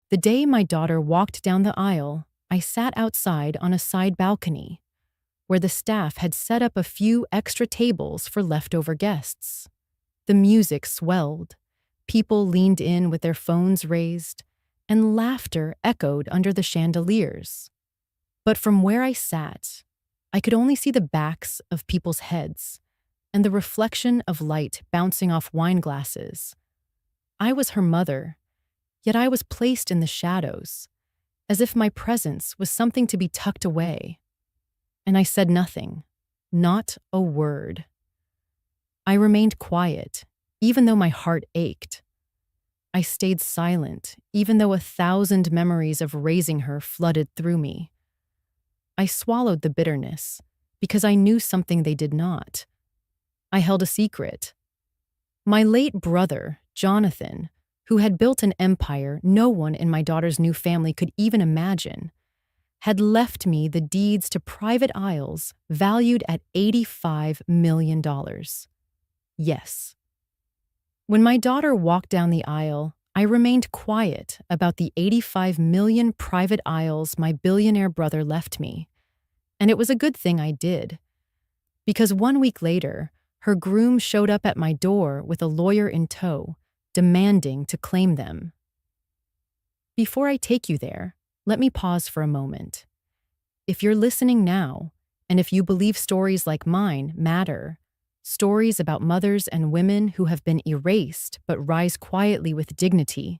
The day my daughter walked down the aisle, I sat outside on a side balcony, where the staff had set up a few extra tables for leftover guests. The music swelled, people leaned in with their phones raised, and laughter echoed under the chandeliers. But from where I sat, I could only see the backs of people's heads and the reflection of light bouncing off wine glasses. I was her mother, yet I was placed in the shadows, as if my presence was something to be tucked away. And I said nothing, not a word. I remained quiet, even though my heart ached. I stayed silent, even though 1,000 memories of raising her flooded through me. I swallowed the bitterness, because I knew something they did not. I held a secret. My late brother, Jonathan, who had built an empire no one in my daughter's new family could even imagine, had left me the deeds to private isles valued at $85 million. Yes. When my daughter walked down the aisle, I remained quiet about the 85 million private isles my billionaire brother left me. And it was a good thing I did. Because 1 week later, her groom showed up at my door with a lawyer in tow, demanding to claim them. Before I take you there, let me pause for a moment. If you're listening now, and if you believe stories like mine matter, stories about mothers and women who have been erased but rise quietly with dignity,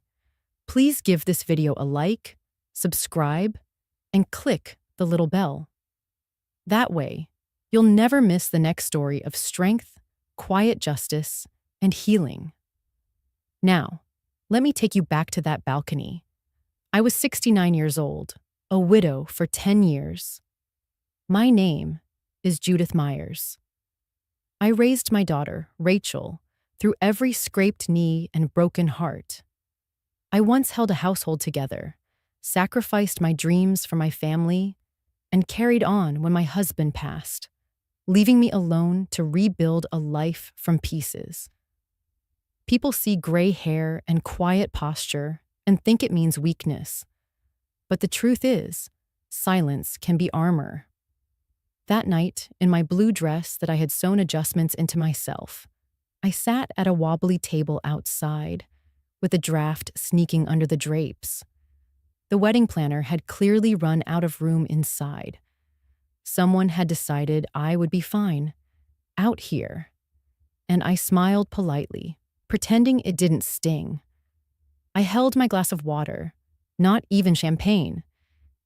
please give this video a like, subscribe, and click the little bell. That way, you'll never miss the next story of strength, quiet justice, and healing. Now, let me take you back to that balcony. I was 69 years old, a widow for 10 years. My name is Judith Myers. I raised my daughter, Rachel, through every scraped knee and broken heart. I once held a household together, sacrificed my dreams for my family, and carried on when my husband passed, leaving me alone to rebuild a life from pieces. People see gray hair and quiet posture and think it means weakness. But the truth is, silence can be armor. That night, in my blue dress that I had sewn adjustments into myself, I sat at a wobbly table outside, with a draft sneaking under the drapes. The wedding planner had clearly run out of room inside. Someone had decided I would be fine, out here. And I smiled politely, pretending it didn't sting. I held my glass of water, not even champagne,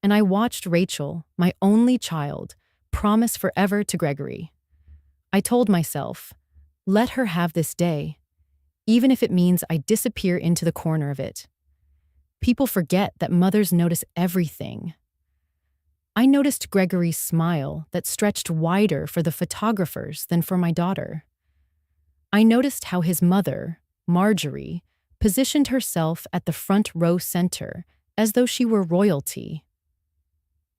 and I watched Rachel, my only child, promise forever to Gregory. I told myself, let her have this day, even if it means I disappear into the corner of it. People forget that mothers notice everything. I noticed Gregory's smile that stretched wider for the photographers than for my daughter. I noticed how his mother, Marjorie, positioned herself at the front row center as though she were royalty.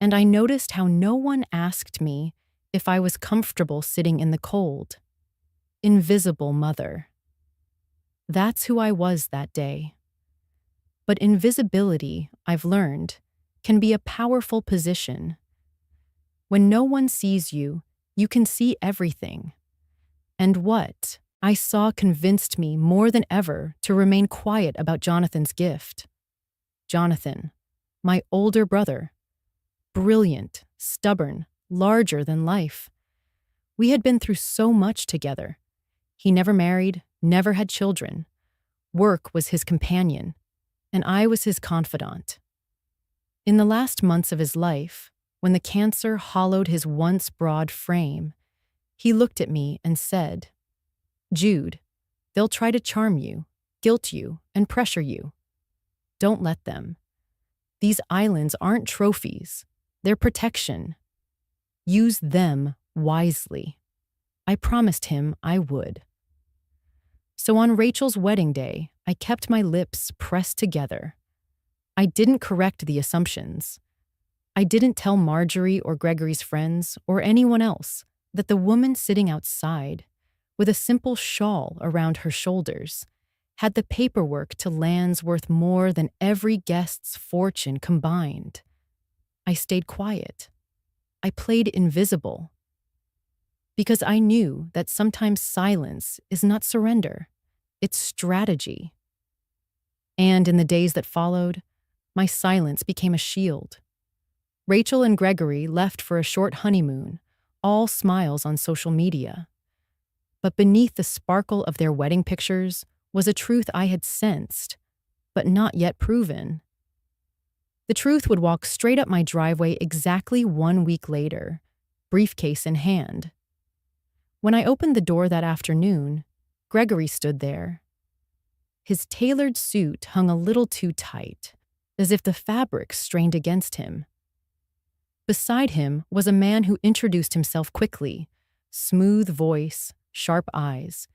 And I noticed how no one asked me if I was comfortable sitting in the cold. Invisible mother. That's who I was that day. But invisibility, I've learned, can be a powerful position. When no one sees you, you can see everything. And what I saw convinced me more than ever to remain quiet about Jonathan's gift. Jonathan, my older brother. Brilliant, stubborn, larger than life. We had been through so much together. He never married, never had children. Work was his companion, and I was his confidant. In the last months of his life, when the cancer hollowed his once broad frame, he looked at me and said, "Jude, they'll try to charm you, guilt you, and pressure you. Don't let them. These islands aren't trophies. They're protection. Use them wisely." I promised him I would. So on Rachel's wedding day, I kept my lips pressed together. I didn't correct the assumptions. I didn't tell Marjorie or Gregory's friends or anyone else that the woman sitting outside, with a simple shawl around her shoulders, had the paperwork to lands worth more than every guest's fortune combined. I stayed quiet. I played invisible. Because I knew that sometimes silence is not surrender, it's strategy. And in the days that followed, my silence became a shield. Rachel and Gregory left for a short honeymoon, all smiles on social media. But beneath the sparkle of their wedding pictures was a truth I had sensed, but not yet proven. The truth would walk straight up my driveway exactly 1 week later, briefcase in hand. When I opened the door that afternoon, Gregory stood there. His tailored suit hung a little too tight, as if the fabric strained against him. Beside him was a man who introduced himself quickly, smooth voice, sharp eyes.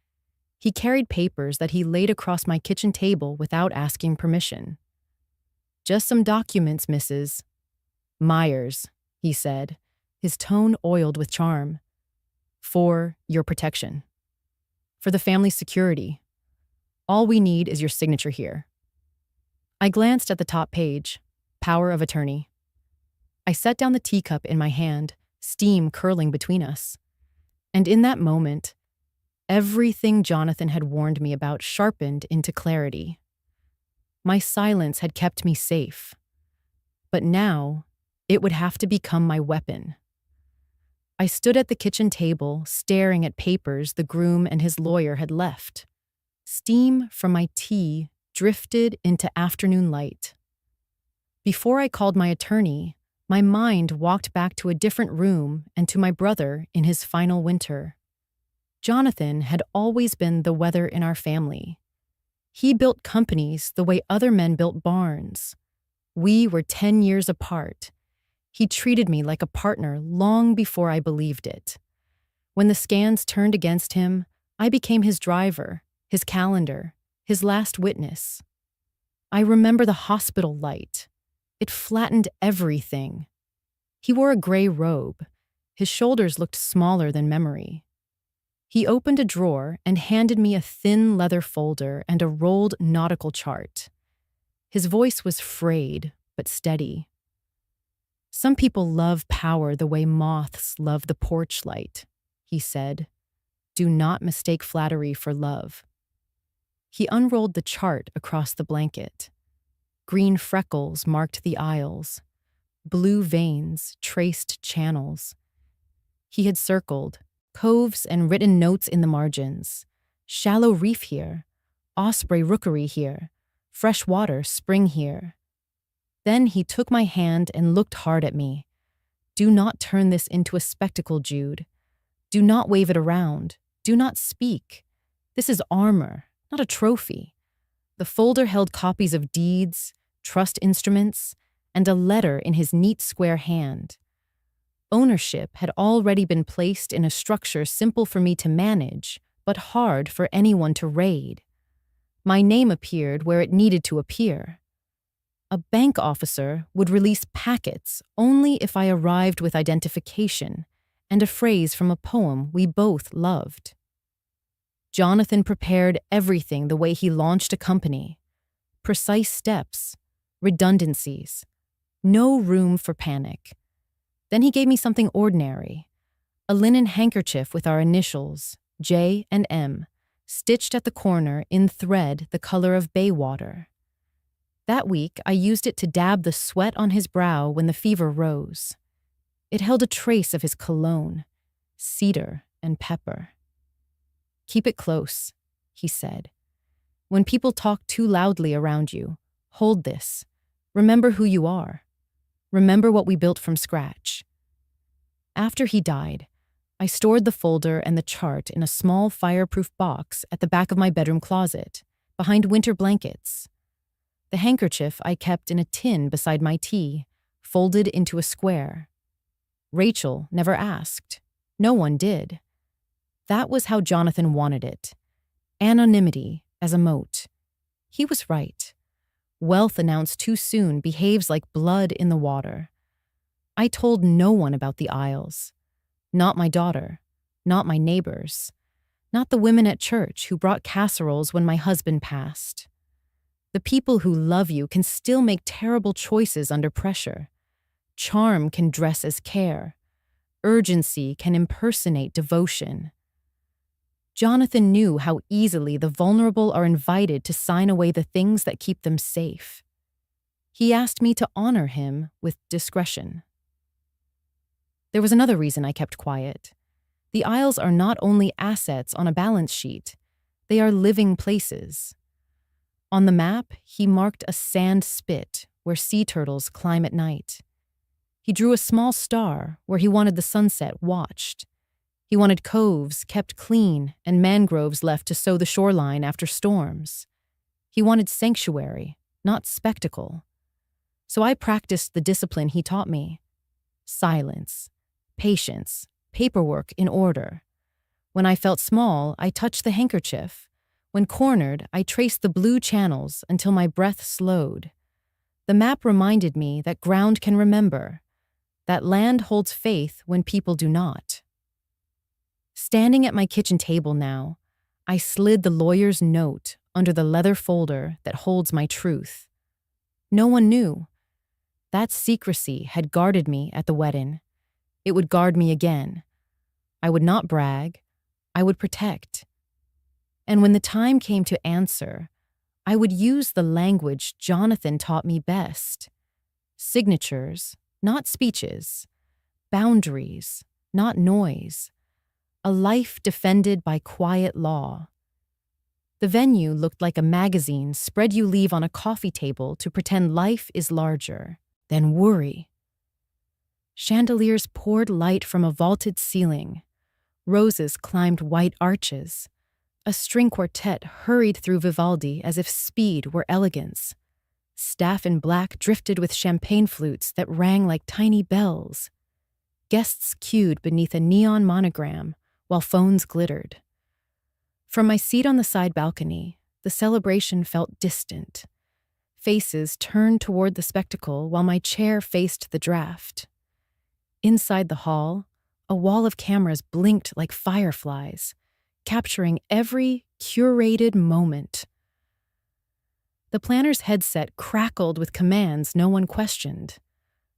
He carried papers that he laid across my kitchen table without asking permission. "Just some documents, Mrs. Myers," he said, his tone oiled with charm. "For your protection. For the family's security. All we need is your signature here." I glanced at the top page, Power of Attorney. I set down the teacup in my hand, steam curling between us. And in that moment, everything Jonathan had warned me about sharpened into clarity. My silence had kept me safe. But now, it would have to become my weapon. I stood at the kitchen table, staring at papers the groom and his lawyer had left. Steam from my tea drifted into afternoon light. Before I called my attorney, my mind walked back to a different room and to my brother in his final winter. Jonathan had always been the weather in our family. He built companies the way other men built barns. We were 10 years apart. He treated me like a partner long before I believed it. When the scans turned against him, I became his driver, his calendar, his last witness. I remember the hospital light. It flattened everything. He wore a gray robe. His shoulders looked smaller than memory. He opened a drawer and handed me a thin leather folder and a rolled nautical chart. His voice was frayed, but steady. "Some people love power the way moths love the porch light," he said. "Do not mistake flattery for love." He unrolled the chart across the blanket. Green freckles marked the aisles. Blue veins traced channels. He had circled coves and written notes in the margins. Shallow reef here, osprey rookery here, freshwater spring here. Then he took my hand and looked hard at me. "Do not turn this into a spectacle, Jude. Do not wave it around. Do not speak. This is armor, not a trophy." The folder held copies of deeds, trust instruments, and a letter in his neat square hand. Ownership had already been placed in a structure simple for me to manage, but hard for anyone to raid. My name appeared where it needed to appear. A bank officer would release packets only if I arrived with identification and a phrase from a poem we both loved. Jonathan prepared everything the way he launched a company. Precise steps, redundancies, no room for panic. Then he gave me something ordinary, a linen handkerchief with our initials, J and M, stitched at the corner in thread the color of bay water. That week, I used it to dab the sweat on his brow when the fever rose. It held a trace of his cologne, cedar and pepper. "Keep it close," he said. "When people talk too loudly around you, hold this. Remember who you are. Remember what we built from scratch." After he died, I stored the folder and the chart in a small fireproof box at the back of my bedroom closet, behind winter blankets. The handkerchief I kept in a tin beside my tea, folded into a square. Rachel never asked. No one did. That was how Jonathan wanted it. Anonymity as a moat. He was right. Wealth announced too soon behaves like blood in the water. I told no one about the Isles. Not my daughter. Not my neighbors. Not the women at church who brought casseroles when my husband passed. The people who love you can still make terrible choices under pressure. Charm can dress as care. Urgency can impersonate devotion. Jonathan knew how easily the vulnerable are invited to sign away the things that keep them safe. He asked me to honor him with discretion. There was another reason I kept quiet. The aisles are not only assets on a balance sheet, they are living places. On the map, he marked a sand spit where sea turtles climb at night. He drew a small star where he wanted the sunset watched. He wanted coves kept clean and mangroves left to sow the shoreline after storms. He wanted sanctuary, not spectacle. So I practiced the discipline he taught me. Silence, patience, paperwork in order. When I felt small, I touched the handkerchief. When cornered, I traced the blue channels until my breath slowed. The map reminded me that ground can remember, that land holds faith when people do not. Standing at my kitchen table now, I slid the lawyer's note under the leather folder that holds my truth. No one knew. That secrecy had guarded me at the wedding. It would guard me again. I would not brag. I would protect. And when the time came to answer, I would use the language Jonathan taught me best. Signatures, not speeches. Boundaries, not noise. A life defended by quiet law. The venue looked like a magazine spread you leave on a coffee table to pretend life is larger than worry. Chandeliers poured light from a vaulted ceiling. Roses climbed white arches. A string quartet hurried through Vivaldi as if speed were elegance. Staff in black drifted with champagne flutes that rang like tiny bells. Guests queued beneath a neon monogram while phones glittered. From my seat on the side balcony, the celebration felt distant. Faces turned toward the spectacle while my chair faced the draft. Inside the hall, a wall of cameras blinked like fireflies, capturing every curated moment. The planner's headset crackled with commands no one questioned.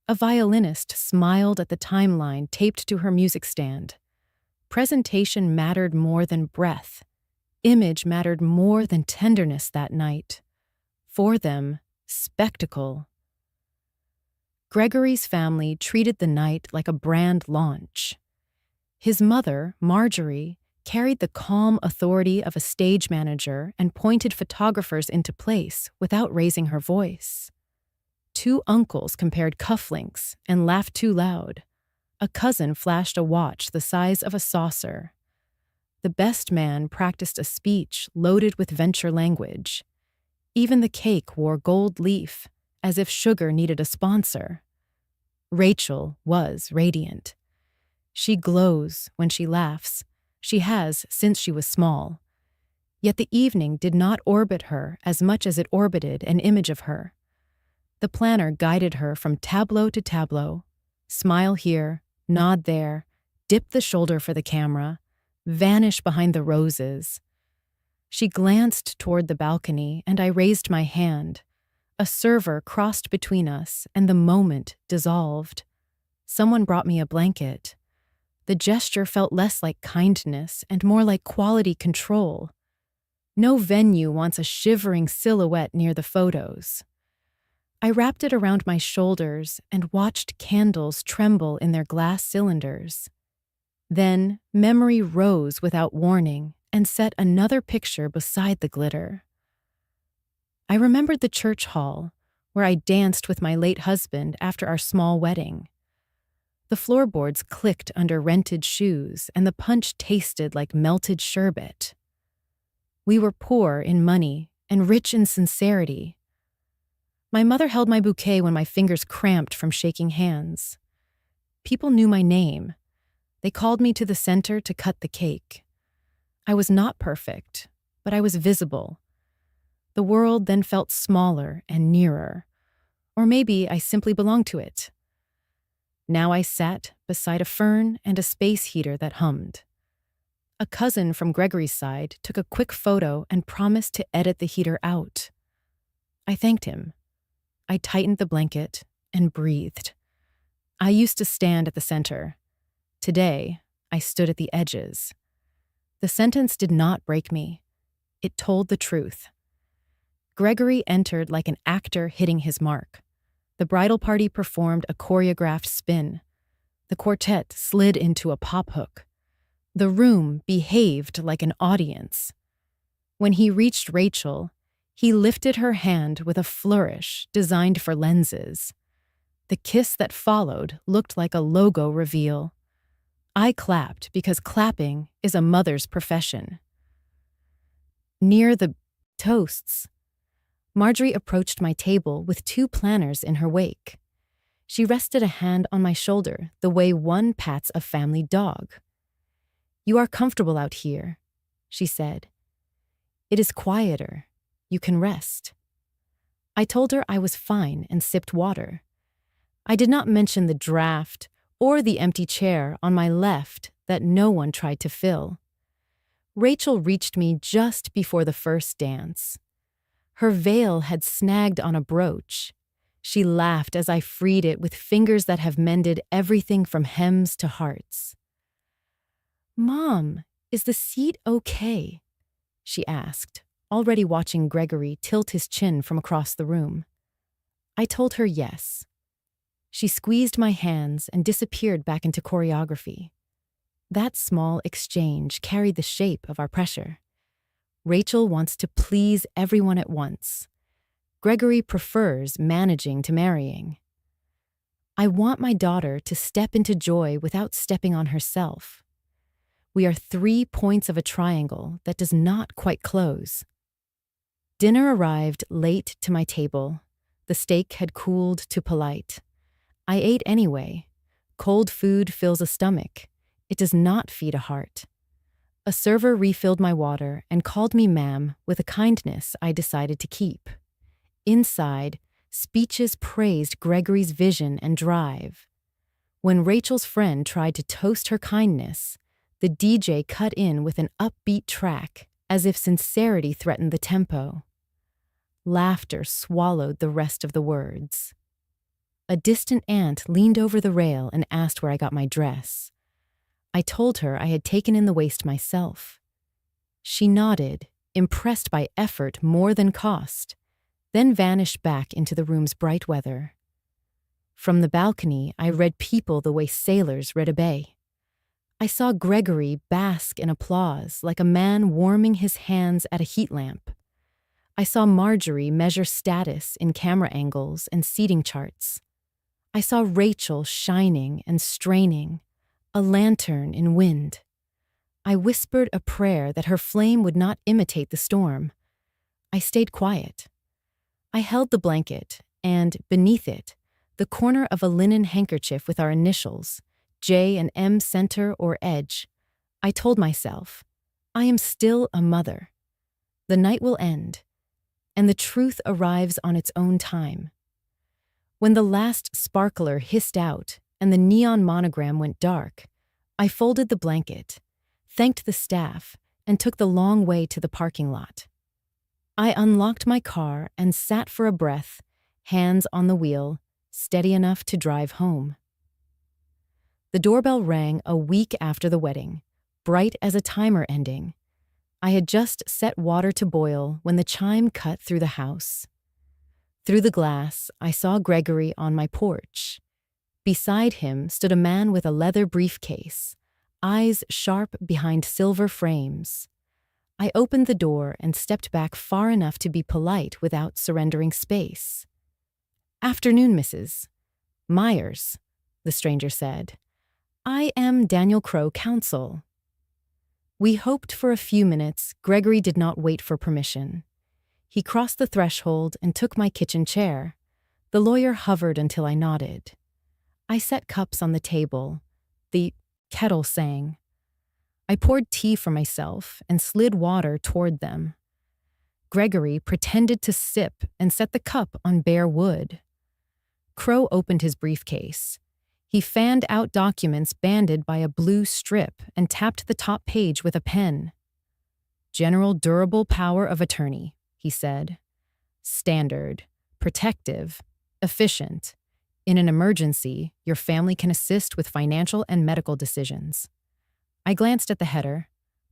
A violinist smiled at the timeline taped to her music stand. Presentation mattered more than breath. Image mattered more than tenderness that night. For them, spectacle. Gregory's family treated the night like a brand launch. His mother, Marjorie, carried the calm authority of a stage manager and pointed photographers into place without raising her voice. Two uncles compared cufflinks and laughed too loud. A cousin flashed a watch the size of a saucer. The best man practiced a speech loaded with venture language. Even the cake wore gold leaf, as if sugar needed a sponsor. Rachel was radiant. She glows when she laughs. She has since she was small. Yet the evening did not orbit her as much as it orbited an image of her. The planner guided her from tableau to tableau. Smile here, nod there, dip the shoulder for the camera, vanish behind the roses. She glanced toward the balcony, and I raised my hand. A server crossed between us, and the moment dissolved. Someone brought me a blanket. The gesture felt less like kindness and more like quality control. No venue wants a shivering silhouette near the photos. I wrapped it around my shoulders and watched candles tremble in their glass cylinders. Then memory rose without warning and set another picture beside the glitter. I remembered the church hall, where I danced with my late husband after our small wedding. The floorboards clicked under rented shoes, and the punch tasted like melted sherbet. We were poor in money and rich in sincerity. My mother held my bouquet when my fingers cramped from shaking hands. People knew my name. They called me to the center to cut the cake. I was not perfect, but I was visible. The world then felt smaller and nearer. Or maybe I simply belonged to it. Now I sat beside a fern and a space heater that hummed. A cousin from Gregory's side took a quick photo and promised to edit the heater out. I thanked him. I tightened the blanket and breathed. I used to stand at the center. Today, I stood at the edges. The sentence did not break me. It told the truth. Gregory entered like an actor hitting his mark. The bridal party performed a choreographed spin. The quartet slid into a pop hook. The room behaved like an audience. When he reached Rachel, he lifted her hand with a flourish designed for lenses. The kiss that followed looked like a logo reveal. I clapped because clapping is a mother's profession. Near the toasts, Marjorie approached my table with 2 planners in her wake. She rested a hand on my shoulder the way one pats a family dog. "You are comfortable out here," she said. "It is quieter. You can rest." I told her I was fine and sipped water. I did not mention the draft or the empty chair on my left that no one tried to fill. Rachel reached me just before the first dance. Her veil had snagged on a brooch. She laughed as I freed it with fingers that have mended everything from hems to hearts. "Mom, is the seat okay?" she asked, already watching Gregory tilt his chin from across the room. I told her yes. She squeezed my hands and disappeared back into choreography. That small exchange carried the shape of our pressure. Rachel wants to please everyone at once. Gregory prefers managing to marrying. I want my daughter to step into joy without stepping on herself. We are 3 points of a triangle that does not quite close. Dinner arrived late to my table. The steak had cooled to polite. I ate anyway. Cold food fills a stomach. It does not feed a heart. A server refilled my water and called me ma'am with a kindness I decided to keep. Inside, speeches praised Gregory's vision and drive. When Rachel's friend tried to toast her kindness, the DJ cut in with an upbeat track, as if sincerity threatened the tempo. Laughter swallowed the rest of the words. A distant aunt leaned over the rail and asked where I got my dress. I told her I had taken in the waist myself. She nodded, impressed by effort more than cost, then vanished back into the room's bright weather. From the balcony, I read people the way sailors read a bay. I saw Gregory bask in applause like a man warming his hands at a heat lamp. I saw Marjorie measure status in camera angles and seating charts. I saw Rachel shining and straining, a lantern in wind. I whispered a prayer that her flame would not imitate the storm. I stayed quiet. I held the blanket, and, beneath it, the corner of a linen handkerchief with our initials, J and M center or edge. I told myself, I am still a mother. The night will end, and the truth arrives on its own time. When the last sparkler hissed out and the neon monogram went dark, I folded the blanket, thanked the staff, and took the long way to the parking lot. I unlocked my car and sat for a breath, hands on the wheel, steady enough to drive home. The doorbell rang a week after the wedding, bright as a timer ending. I had just set water to boil when the chime cut through the house. Through the glass, I saw Gregory on my porch. Beside him stood a man with a leather briefcase, eyes sharp behind silver frames. I opened the door and stepped back far enough to be polite without surrendering space. "Afternoon, Mrs. Myers," the stranger said. "I am Daniel Crowe, counsel." We hoped for a few minutes. Gregory did not wait for permission. He crossed the threshold and took my kitchen chair. The lawyer hovered until I nodded. I set cups on the table. The kettle sang. I poured tea for myself and slid water toward them. Gregory pretended to sip and set the cup on bare wood. Crowe opened his briefcase. He fanned out documents banded by a blue strip and tapped the top page with a pen. General durable power of attorney, he said. Standard, protective, efficient. In an emergency, your family can assist with financial and medical decisions. I glanced at the header.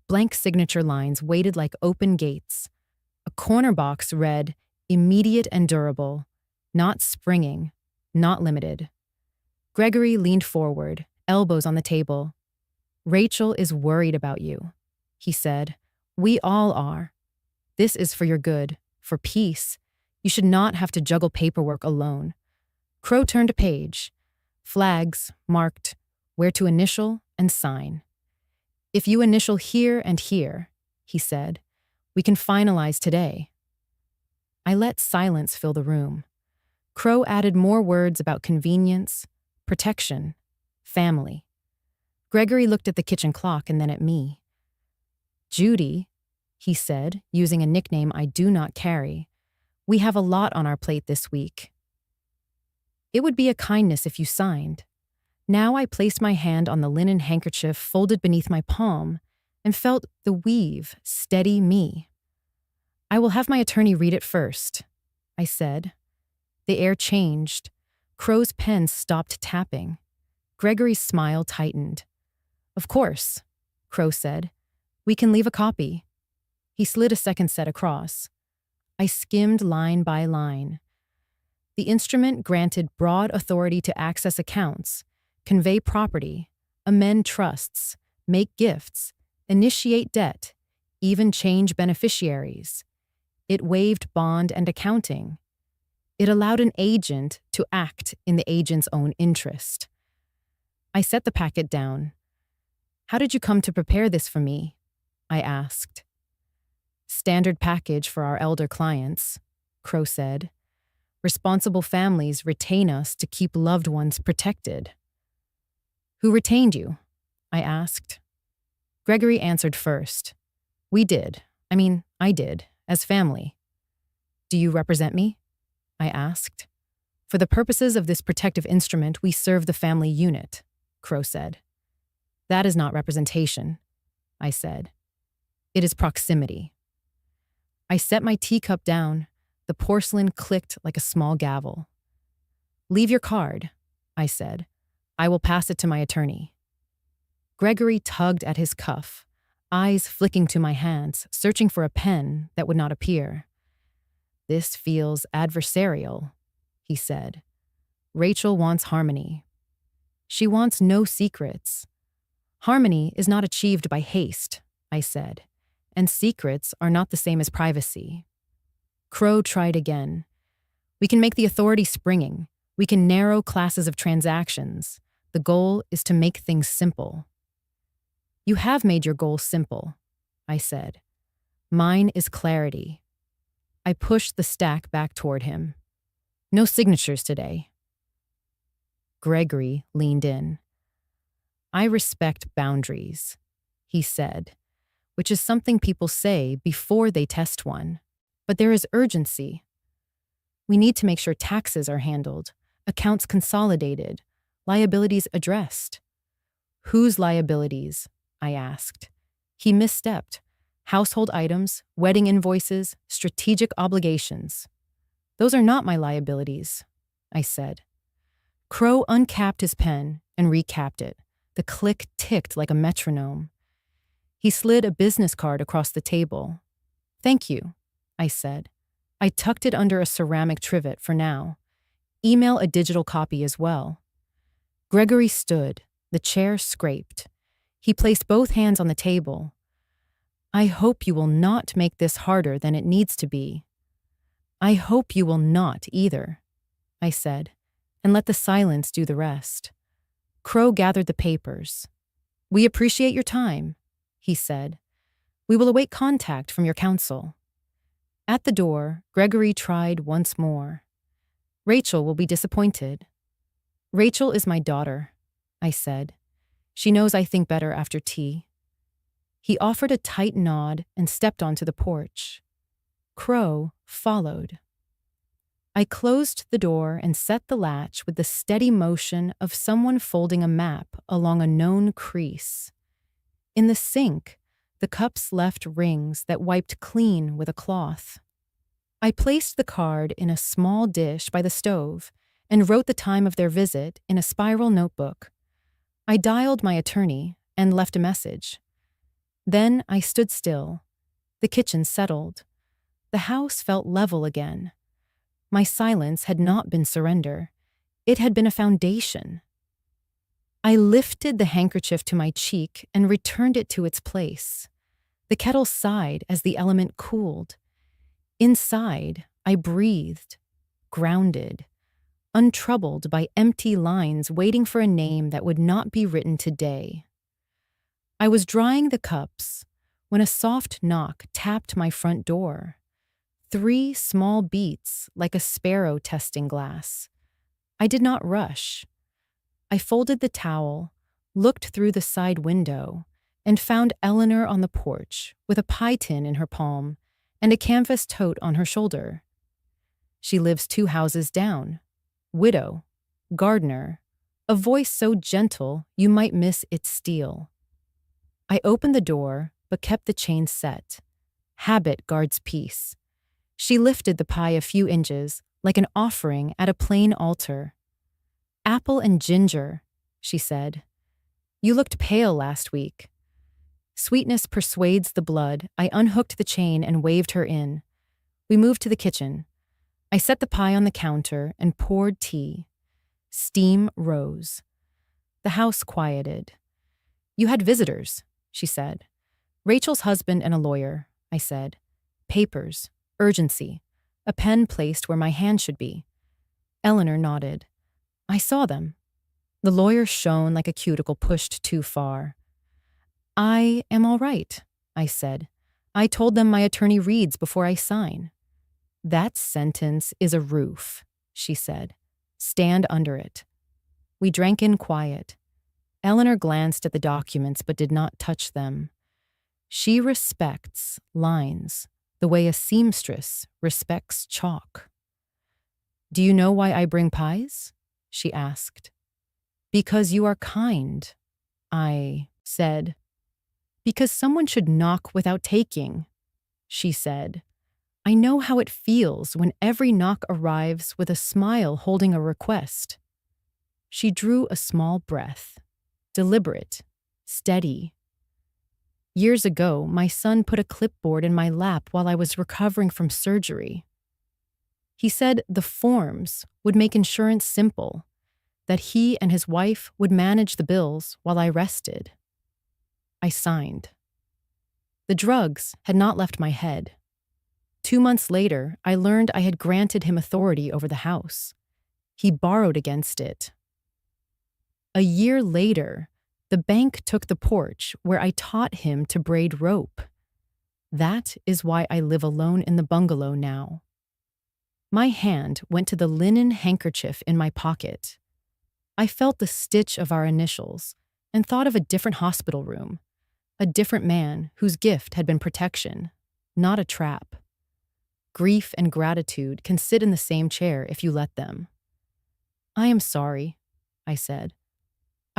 Blank signature lines waited like open gates. A corner box read, immediate and durable, not springing, not limited. Gregory leaned forward, elbows on the table. Rachel is worried about you, he said. We all are. This is for your good, for peace. You should not have to juggle paperwork alone. Crow turned a page. Flags marked where to initial and sign. If you initial here and here, he said, we can finalize today. I let silence fill the room. Crow added more words about convenience, protection, family. Gregory looked at the kitchen clock and then at me. Judy, he said, using a nickname I do not carry, we have a lot on our plate this week. It would be a kindness if you signed. Now I placed my hand on the linen handkerchief folded beneath my palm and felt the weave steady me. I will have my attorney read it first, I said. The air changed. Crow's pen stopped tapping. Gregory's smile tightened. Of course, Crow said. We can leave a copy. He slid a second set across. I skimmed line by line. The instrument granted broad authority to access accounts, convey property, amend trusts, make gifts, initiate debt, even change beneficiaries. It waived bond and accounting. It allowed an agent to act in the agent's own interest. I set the packet down. How did you come to prepare this for me? I asked. Standard package for our elder clients, Crow said. Responsible families retain us to keep loved ones protected. Who retained you? I asked. Gregory answered first. We did. I did, as family. Do you represent me? I asked. For the purposes of this protective instrument, we serve the family unit, Crow said. That is not representation, I said. It is proximity. I set my teacup down. The porcelain clicked like a small gavel. Leave your card, I said. I will pass it to my attorney. Gregory tugged at his cuff, eyes flicking to my hands, searching for a pen that would not appear. This feels adversarial, he said. Rachel wants harmony. She wants no secrets. Harmony is not achieved by haste, I said, and secrets are not the same as privacy. Crow tried again. We can make the authority springing. We can narrow classes of transactions. The goal is to make things simple. You have made your goal simple, I said. Mine is clarity. I pushed the stack back toward him. No signatures today. Gregory leaned in. I respect boundaries, he said, which is something people say before they test one. But there is urgency. We need to make sure taxes are handled, accounts consolidated, liabilities addressed. Whose liabilities? I asked. He misstepped. Household items, wedding invoices, strategic obligations. Those are not my liabilities, I said. Crow uncapped his pen and recapped it. The click ticked like a metronome. He slid a business card across the table. Thank you, I said. I tucked it under a ceramic trivet for now. Email a digital copy as well. Gregory stood. The chair scraped. He placed both hands on the table. I hope you will not make this harder than it needs to be. I hope you will not either, I said, and let the silence do the rest. Crow gathered the papers. We appreciate your time, he said. We will await contact from your counsel. At the door, Gregory tried once more. Rachel will be disappointed. Rachel is my daughter, I said. She knows I think better after tea. He offered a tight nod and stepped onto the porch. Crow followed. I closed the door and set the latch with the steady motion of someone folding a map along a known crease. In the sink, the cups left rings that wiped clean with a cloth. I placed the card in a small dish by the stove and wrote the time of their visit in a spiral notebook. I dialed my attorney and left a message. Then I stood still. The kitchen settled. The house felt level again. My silence had not been surrender. It had been a foundation. I lifted the handkerchief to my cheek and returned it to its place. The kettle sighed as the element cooled. Inside, I breathed, grounded, untroubled by empty lines waiting for a name that would not be written today. I was drying the cups when a soft knock tapped my front door. 3 small beats like a sparrow testing glass. I did not rush. I folded the towel, looked through the side window, and found Eleanor on the porch with a pie tin in her palm and a canvas tote on her shoulder. She lives 2 houses down. Widow, gardener, a voice so gentle you might miss its steel. I opened the door, but kept the chain set. Habit guards peace. She lifted the pie a few inches, like an offering at a plain altar. "Apple and ginger," she said. "You looked pale last week." Sweetness persuades the blood. I unhooked the chain and waved her in. We moved to the kitchen. I set the pie on the counter and poured tea. Steam rose. The house quieted. "You had visitors," she said. "Rachel's husband and a lawyer," I said. "Papers. Urgency. A pen placed where my hand should be." Eleanor nodded. "I saw them." The lawyer shone like a cuticle pushed too far. "I am all right," I said. "I told them my attorney reads before I sign." "That sentence is a roof," she said. "Stand under it." We drank in quiet. Eleanor glanced at the documents but did not touch them. She respects lines the way a seamstress respects chalk. "Do you know why I bring pies?" she asked. "Because you are kind," I said. "Because someone should knock without taking," she said. "I know how it feels when every knock arrives with a smile holding a request." She drew a small breath, deliberate, steady. "Years ago, my son put a clipboard in my lap while I was recovering from surgery. He said the forms would make insurance simple, that he and his wife would manage the bills while I rested." I signed. The drugs had not left my head. 2 months later, I learned I had granted him authority over the house. He borrowed against it. A year later, the bank took the porch where I taught him to braid rope. That is why I live alone in the bungalow now. My hand went to the linen handkerchief in my pocket. I felt the stitch of our initials and thought of a different hospital room, a different man whose gift had been protection, not a trap. Grief and gratitude can sit in the same chair if you let them. "I am sorry," I said.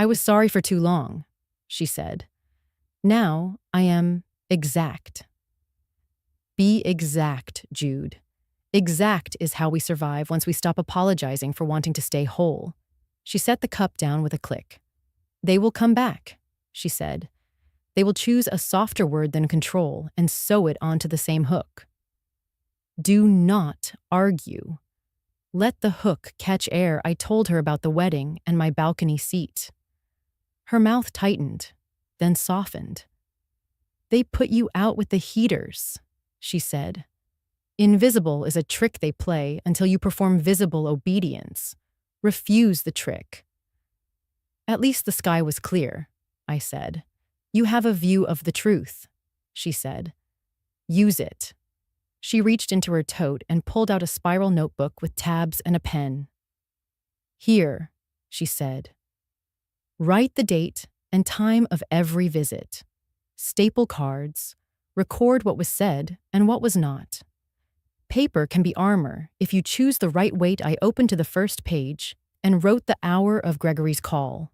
"I was sorry for too long," she said. "Now I am exact." Be exact, Jude. Exact is how we survive once we stop apologizing for wanting to stay whole. She set the cup down with a click. "They will come back," she said. "They will choose a softer word than control and sew it onto the same hook." Do not argue. Let the hook catch air. I told her about the wedding and my balcony seat. Her mouth tightened, then softened. "They put you out with the heaters," she said. "Invisible is a trick they play until you perform visible obedience. Refuse the trick." "At least the sky was clear," I said. "You have a view of the truth," she said. "Use it." She reached into her tote and pulled out a spiral notebook with tabs and a pen. "Here," she said. "Write the date and time of every visit. Staple cards. Record what was said and what was not. Paper can be armor if you choose the right weight. I opened to the first page and wrote the hour of Gregory's call,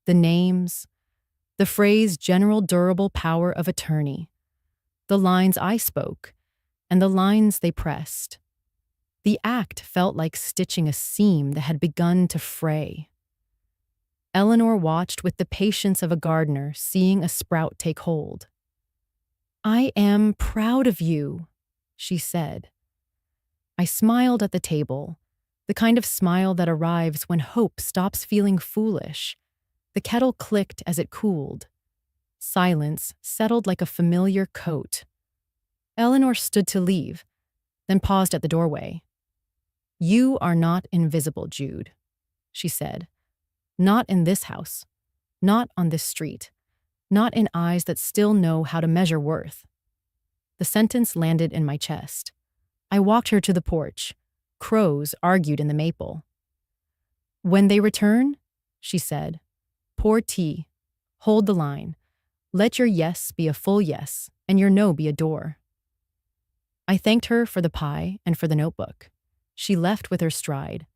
the names, the phrase general durable power of attorney, the lines I spoke, and the lines they pressed. The act felt like stitching a seam that had begun to fray. Eleanor watched with the patience of a gardener seeing a sprout take hold. "I am proud of you," she said. I smiled at the table, the kind of smile that arrives when hope stops feeling foolish. The kettle clicked as it cooled. Silence settled like a familiar coat. Eleanor stood to leave, then paused at the doorway. "You are not invisible, Jude," she said. "Not in this house. Not on this street. Not in eyes that still know how to measure worth." The sentence landed in my chest. I walked her to the porch. Crows argued in the maple. "When they return," she said, "pour tea. Hold the line. Let your yes be a full yes, and your no be a door." I thanked her for the pie and for the notebook. She left with her stride.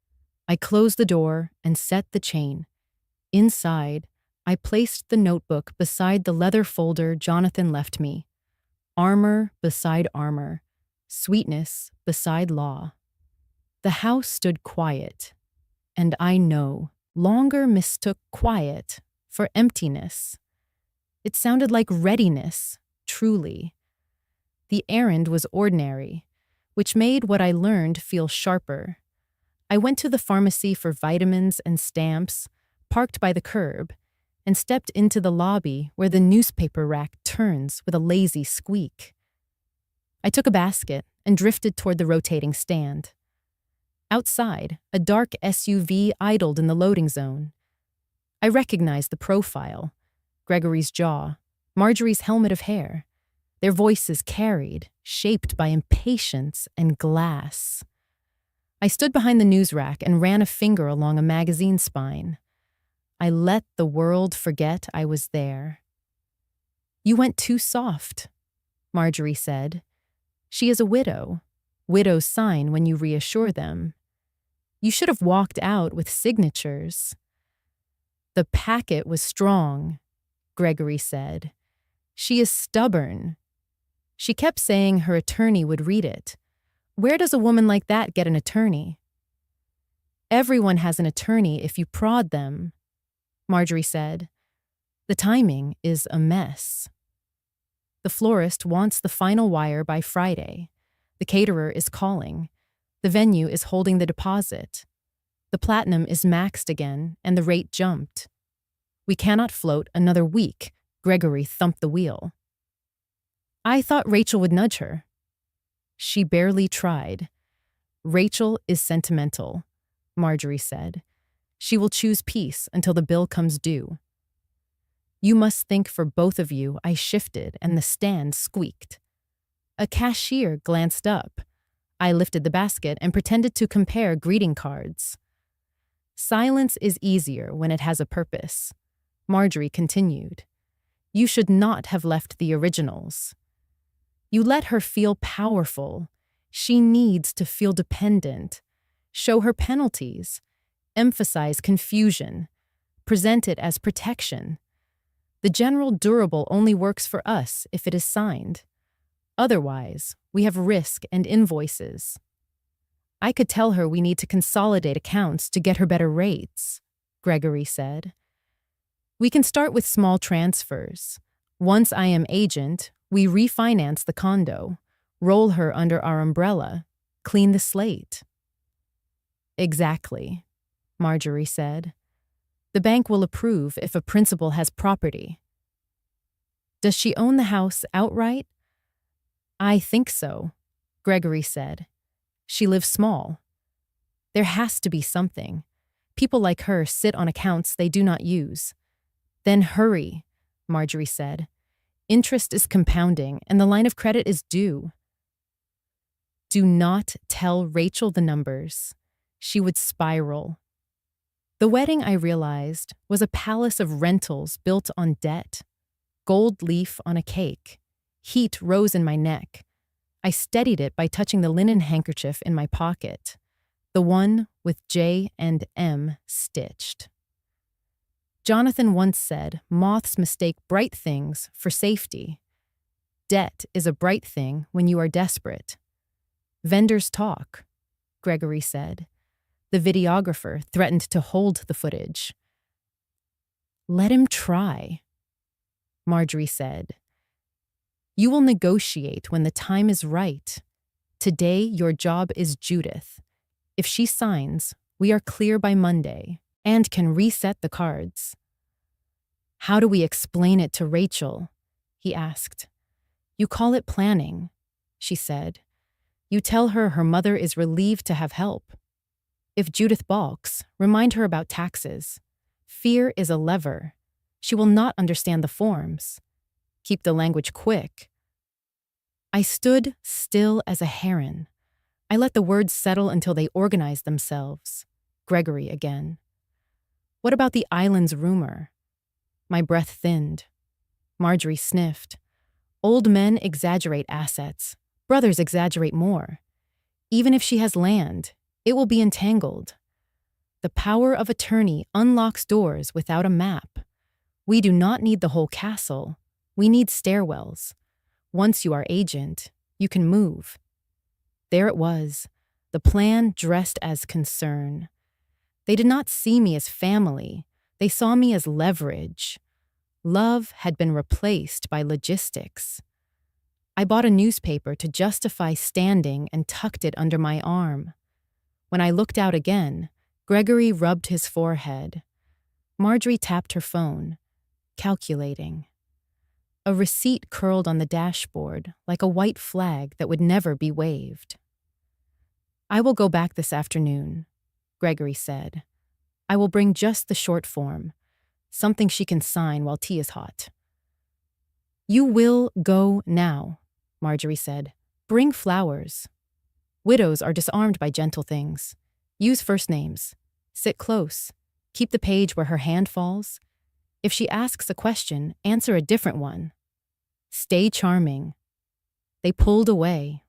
I closed the door and set the chain. Inside, I placed the notebook beside the leather folder Jonathan left me. Armor beside armor. Sweetness beside law. The house stood quiet, and I no longer mistook quiet for emptiness. It sounded like readiness, truly. The errand was ordinary, which made what I learned feel sharper. I went to the pharmacy for vitamins and stamps, parked by the curb, and stepped into the lobby where the newspaper rack turns with a lazy squeak. I took a basket and drifted toward the rotating stand. Outside, a dark SUV idled in the loading zone. I recognized the profile, Gregory's jaw, Marjorie's helmet of hair. Their voices carried, shaped by impatience and glass. I stood behind the news rack and ran a finger along a magazine spine. I let the world forget I was there. "You went too soft," Marjorie said. "She is a widow. Widows sign when you reassure them. You should have walked out with signatures." "The packet was strong," Gregory said. "She is stubborn. She kept saying her attorney would read it. Where does a woman like that get an attorney?" "Everyone has an attorney if you prod them," Marjorie said. "The timing is a mess. The florist wants the final wire by Friday. The caterer is calling. The venue is holding the deposit. The platinum is maxed again, and the rate jumped. We cannot float another week." Gregory thumped the wheel. "I thought Rachel would nudge her." "She barely tried. Rachel is sentimental," Marjorie said. "She will choose peace until the bill comes due." "You must think for both of you." I shifted, and the stand squeaked. A cashier glanced up. I lifted the basket and pretended to compare greeting cards. "Silence is easier when it has a purpose," Marjorie continued. "You should not have left the originals. You let her feel powerful. She needs to feel dependent. Show her penalties. Emphasize confusion. Present it as protection. The general durable only works for us if it is signed. Otherwise, we have risk and invoices. I could tell her we need to consolidate accounts to get her better rates," Gregory said. "We can start with small transfers. Once I am agent, we refinance the condo, roll her under our umbrella, clean the slate." "Exactly," Marjorie said. "The bank will approve if a principal has property." "Does she own the house outright?" "I think so," Gregory said. "She lives small. There has to be something. People like her sit on accounts they do not use." "Then hurry," Marjorie said. "Interest is compounding, and the line of credit is due." "Do not tell Rachel the numbers. She would spiral." The wedding, I realized, was a palace of rentals built on debt. Gold leaf on a cake. Heat rose in my neck. I steadied it by touching the linen handkerchief in my pocket, the one with J and M stitched. Jonathan once said, "Moths mistake bright things for safety. Debt is a bright thing when you are desperate." "Vendors talk," Gregory said. The videographer threatened to hold the footage. "Let him try," Marjorie said. "You will negotiate when the time is right. Today, your job is Judith. If she signs, we are clear by Monday and can reset the cards." "How do we explain it to Rachel?" he asked. "You call it planning," she said. "You tell her her mother is relieved to have help. If Judith balks, remind her about taxes. Fear is a lever. She will not understand the forms. Keep the language quick." I stood still as a heron. I let the words settle until they organized themselves. Gregory again. "What about the island's rumor?" My breath thinned. Marjorie sniffed. "Old men exaggerate assets. Brothers exaggerate more. Even if she has land, it will be entangled. The power of attorney unlocks doors without a map. We do not need the whole castle. We need stairwells. Once you are agent, you can move." There it was, the plan dressed as concern. They did not see me as family. They saw me as leverage. Love had been replaced by logistics. I bought a newspaper to justify standing and tucked it under my arm. When I looked out again, Gregory rubbed his forehead. Marjorie tapped her phone, calculating. A receipt curled on the dashboard like a white flag that would never be waved. "I will go back this afternoon," Gregory said. "I will bring just the short form, something she can sign while tea is hot." "You will go now," Marjorie said. "Bring flowers. Widows are disarmed by gentle things. Use first names. Sit close. Keep the page where her hand falls. If she asks a question, answer a different one. Stay charming." They pulled away.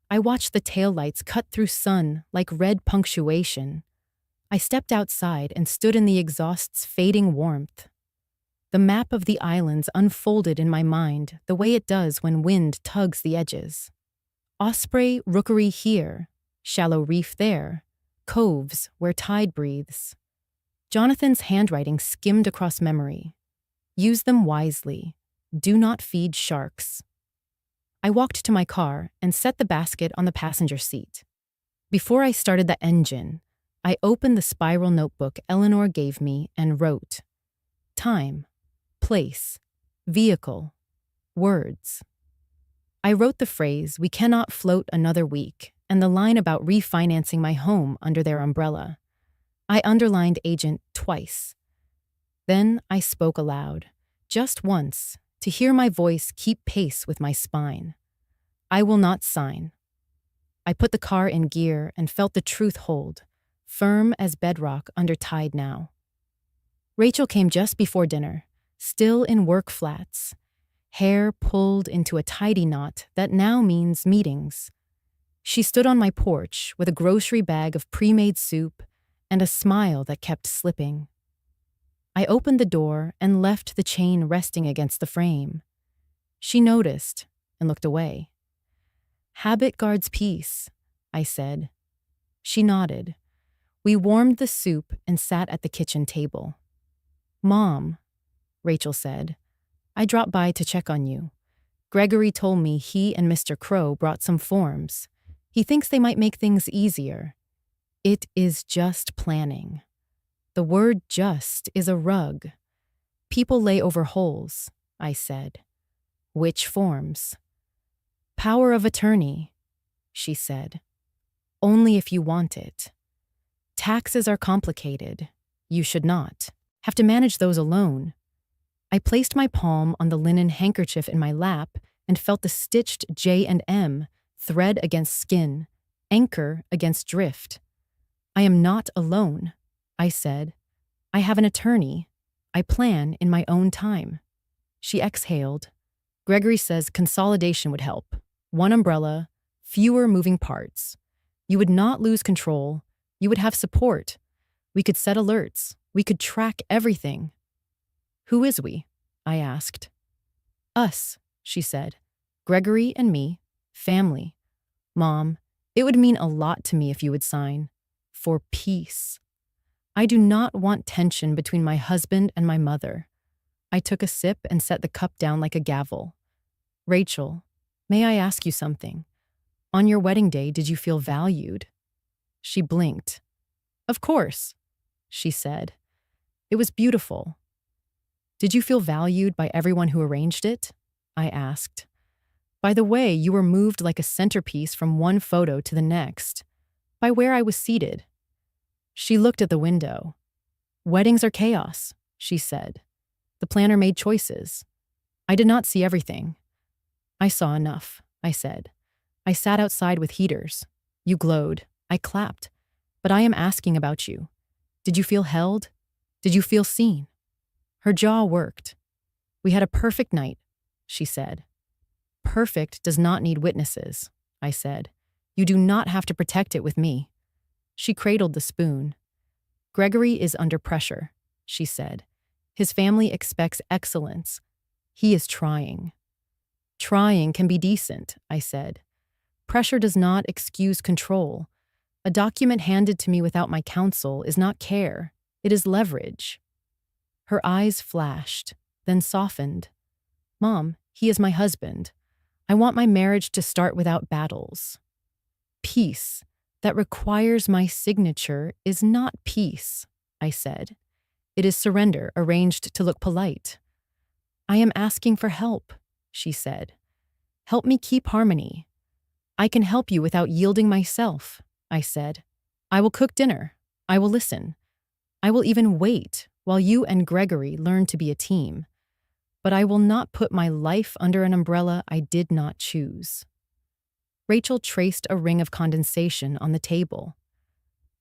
I watched the taillights cut through sun like red punctuation. I stepped outside and stood in the exhaust's fading warmth. The map of the islands unfolded in my mind the way it does when wind tugs the edges. Osprey rookery here, shallow reef there, coves where tide breathes. Jonathan's handwriting skimmed across memory. Use them wisely. Do not feed sharks. I walked to my car and set the basket on the passenger seat. Before I started the engine, I opened the spiral notebook Eleanor gave me and wrote, time, place, vehicle, words. I wrote the phrase, "We cannot float another week," and the line about refinancing my home under their umbrella. I underlined agent twice. Then I spoke aloud, just once, to hear my voice keep pace with my spine. "I will not sign." I put the car in gear and felt the truth hold, firm as bedrock under tide now. Rachel came just before dinner, still in work flats, hair pulled into a tidy knot that now means meetings. She stood on my porch with a grocery bag of pre-made soup and a smile that kept slipping. I opened the door and left the chain resting against the frame. She noticed and looked away. "Habit guards peace," I said. She nodded. We warmed the soup and sat at the kitchen table. "Mom," Rachel said, "I dropped by to check on you. Gregory told me he and Mr. Crow brought some forms. He thinks they might make things easier. It is just planning. The word just is a rug. People lay over holes," I said. "Which forms?" "Power of attorney," she said. "Only if you want it. Taxes are complicated. You should not have to manage those alone." I placed my palm on the linen handkerchief in my lap and felt the stitched J and M, thread against skin, anchor against drift. "I am not alone," I said. "I have an attorney. I plan in my own time." She exhaled. "Gregory says consolidation would help. One umbrella, fewer moving parts. You would not lose control. You would have support. We could set alerts. We could track everything. Who is we? I asked. Us, she said. Gregory and me. Family. Mom, it would mean a lot to me if you would sign. For peace. I do not want tension between my husband and my mother. I took a sip and set the cup down like a gavel. Rachel, may I ask you something? On your wedding day, did you feel valued? She blinked. Of course, she said. It was beautiful. Did you feel valued by everyone who arranged it? I asked. By the way, you were moved like a centerpiece from one photo to the next, by where I was seated. She looked at the window. Weddings are chaos, she said. The planner made choices. I did not see everything. I saw enough, I said. I sat outside with heaters. You glowed. I clapped. But I am asking about you. Did you feel held? Did you feel seen? Her jaw worked. We had a perfect night, she said. Perfect does not need witnesses, I said. You do not have to protect it with me. She cradled the spoon. Gregory is under pressure, she said. His family expects excellence. He is trying. Trying can be decent, I said. Pressure does not excuse control. A document handed to me without my counsel is not care. It is leverage. Her eyes flashed, then softened. Mom, he is my husband. I want my marriage to start without battles. Peace that requires my signature is not peace, I said. It is surrender arranged to look polite. I am asking for help, she said. Help me keep harmony. I can help you without yielding myself, I said. I will cook dinner. I will listen. I will even wait while you and Gregory learn to be a team. But I will not put my life under an umbrella I did not choose. Rachel traced a ring of condensation on the table.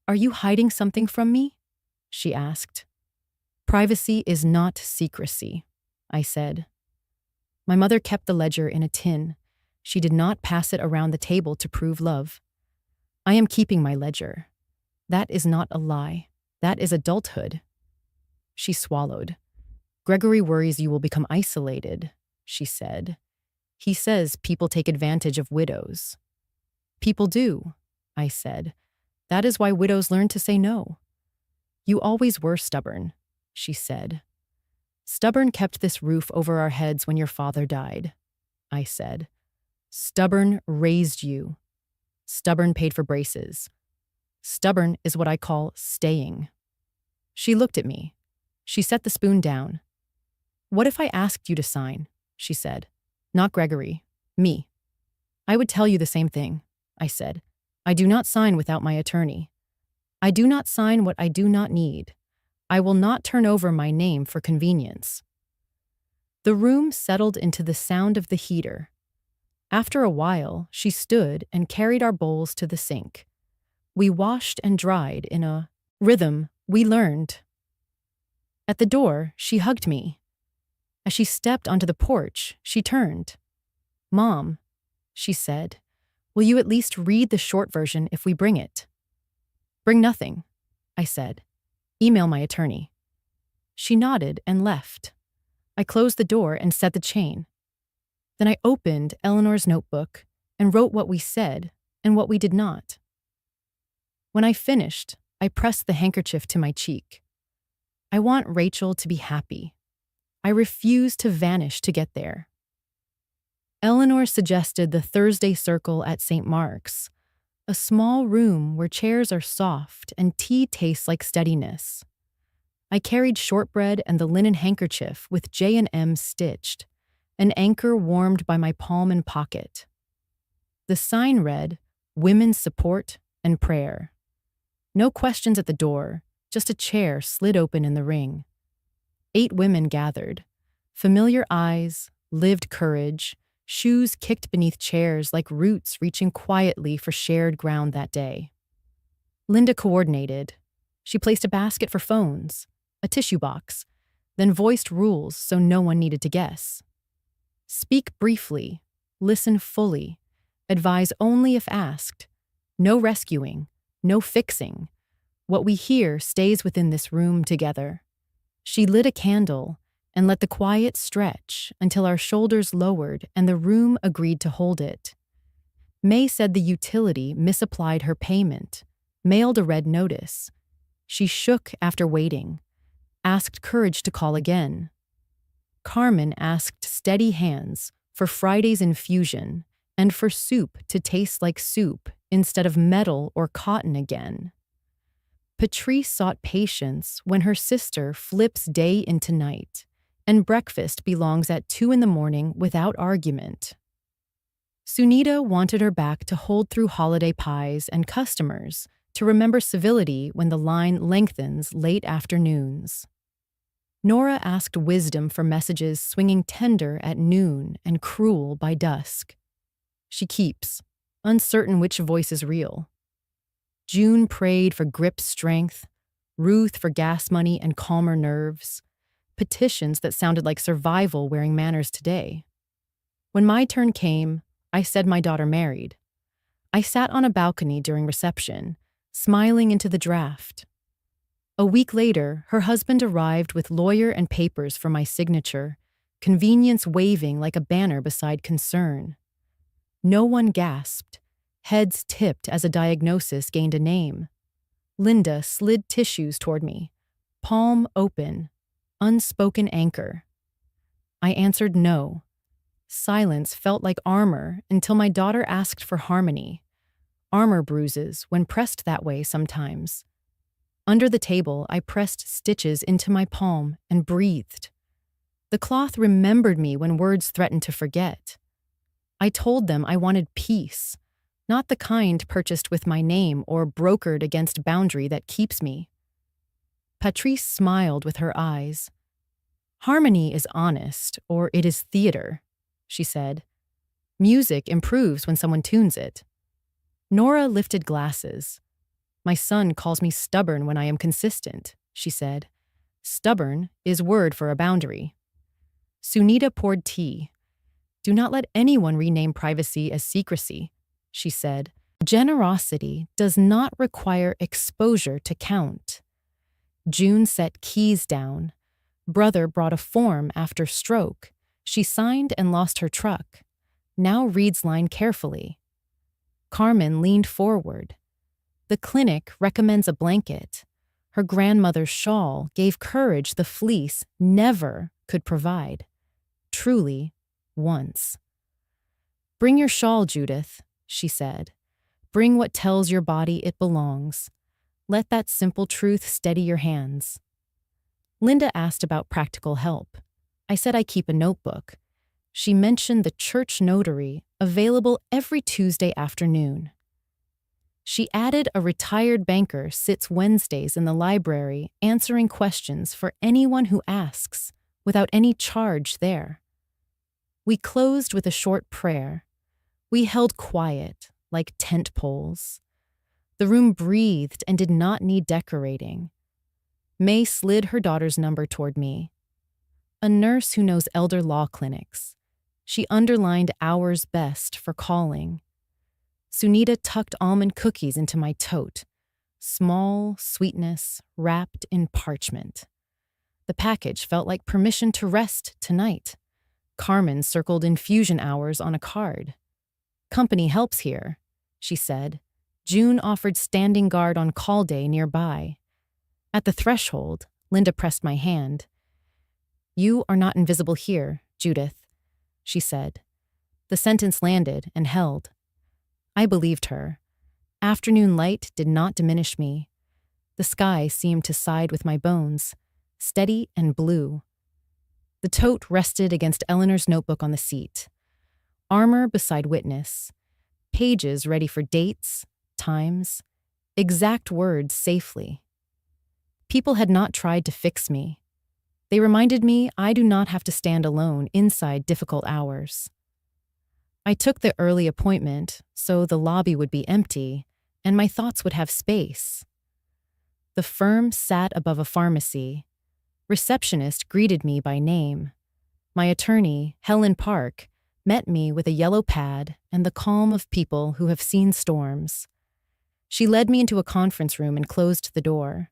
Are you hiding something from me? She asked. Privacy is not secrecy, I said. My mother kept the ledger in a tin. She did not pass it around the table to prove love. I am keeping my ledger. That is not a lie. That is adulthood. She swallowed. Gregory worries you will become isolated, she said. He says people take advantage of widows. People do, I said. That is why widows learn to say no. You always were stubborn, she said. Stubborn kept this roof over our heads when your father died, I said. Stubborn raised you. Stubborn paid for braces. Stubborn is what I call staying. She looked at me. She set the spoon down. What if I asked you to sign? She said. Not Gregory. Me. I would tell you the same thing, I said. I do not sign without my attorney. I do not sign what I do not need. I will not turn over my name for convenience. The room settled into the sound of the heater. After a while, she stood and carried our bowls to the sink. We washed and dried in a rhythm we learned. At the door, she hugged me. As she stepped onto the porch, she turned. Mom, she said, will you at least read the short version if we bring it? Bring nothing, I said. Email my attorney. She nodded and left. I closed the door and set the chain. Then I opened Eleanor's notebook and wrote what we said and what we did not. When I finished, I pressed the handkerchief to my cheek. I want Rachel to be happy. I refuse to vanish to get there. Eleanor suggested the Thursday Circle at St. Mark's, a small room where chairs are soft and tea tastes like steadiness. I carried shortbread and the linen handkerchief with J&M stitched, an anchor warmed by my palm and pocket. The sign read, Women's Support and Prayer. No questions at the door, just a chair slid open in the ring. 8 women gathered. Familiar eyes, lived courage, shoes kicked beneath chairs like roots reaching quietly for shared ground that day. Linda coordinated. She placed a basket for phones, a tissue box, then voiced rules so no one needed to guess. Speak briefly, listen fully, Advise only if asked. No rescuing, no fixing. What we hear stays within this room together. She lit a candle and let the quiet stretch until our shoulders lowered and the room agreed to hold it. May said the utility misapplied her payment, mailed a red notice. She shook after waiting, asked courage to call again. Carmen asked steady hands for Friday's infusion and for soup to taste like soup instead of metal or cotton again. Patrice sought patience when her sister flips day into night, and breakfast belongs at 2 in the morning without argument. Sunita wanted her back to hold through holiday pies and customers, to remember civility when the line lengthens late afternoons. Nora asked wisdom for messages swinging tender at noon and cruel by dusk. She keeps, uncertain which voice is real. June prayed for grip strength, Ruth for gas money and calmer nerves, petitions that sounded like survival wearing manners today. When my turn came, I said my daughter married. I sat on a balcony during reception, smiling into the draft. A week later, her husband arrived with lawyer and papers for my signature, convenience waving like a banner beside concern. No one gasped. Heads tipped as a diagnosis gained a name. Linda slid tissues toward me, palm open, unspoken anchor. I answered no. Silence felt like armor until my daughter asked for harmony. Armor bruises when pressed that way sometimes. Under the table, I pressed stitches into my palm and breathed. The cloth remembered me when words threatened to forget. I told them I wanted peace, not the kind purchased with my name or brokered against boundary that keeps me. Patrice smiled with her eyes. Harmony is honest, or it is theater, she said. Music improves when someone tunes it. Nora lifted glasses. My son calls me stubborn when I am consistent, she said. Stubborn is word for a boundary. Sunita poured tea. Do not let anyone rename privacy as secrecy, she said. Generosity does not require exposure to count. June set keys down. Brother brought a form after stroke. She signed and lost her truck. Now reads line carefully. Carmen leaned forward. The clinic recommends a blanket. Her grandmother's shawl gave courage the fleece never could provide. Truly, once. Bring your shawl, Judith, she said. Bring what tells your body it belongs. Let that simple truth steady your hands. Linda asked about practical help. I said I keep a notebook. She mentioned the church notary, available every Tuesday afternoon. She added a retired banker sits Wednesdays in the library answering questions for anyone who asks, without any charge there. We closed with a short prayer. We held quiet, like tent poles. The room breathed and did not need decorating. May slid her daughter's number toward me. A nurse who knows elder law clinics. She underlined hours best for calling. Sunita tucked almond cookies into my tote. Small sweetness wrapped in parchment. The package felt like permission to rest tonight. Carmen circled infusion hours on a card. Company helps here, she said. June offered standing guard on call day nearby. At the threshold, Linda pressed my hand. You are not invisible here, Judith, she said. The sentence landed and held. I believed her. Afternoon light did not diminish me. The sky seemed to side with my bones, steady and blue. The tote rested against Eleanor's notebook on the seat. Armor beside witness. Pages ready for dates, times, exact words safely. People had not tried to fix me. They reminded me I do not have to stand alone inside difficult hours. I took the early appointment so the lobby would be empty and my thoughts would have space. The firm sat above a pharmacy. Receptionist greeted me by name. My attorney, Helen Park, met me with a yellow pad and the calm of people who have seen storms. She led me into a conference room and closed the door.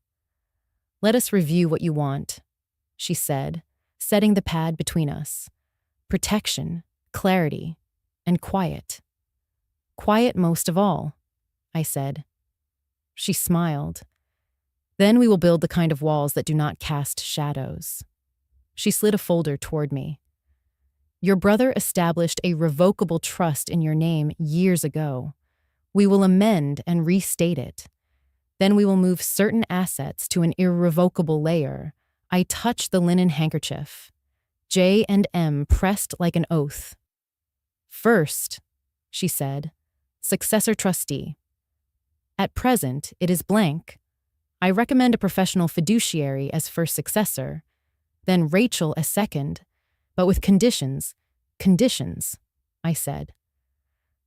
"Let us review what you want," she said, setting the pad between us. "Protection, clarity, and quiet." "Quiet most of all," I said. She smiled. "Then we will build the kind of walls that do not cast shadows." She slid a folder toward me. "Your brother established a revocable trust in your name years ago. We will amend and restate it. Then we will move certain assets to an irrevocable layer." I touched the linen handkerchief. J and M pressed like an oath. "First," she said, "successor trustee. At present, it is blank. I recommend a professional fiduciary as first successor, then Rachel as second, but with conditions." "Conditions," I said.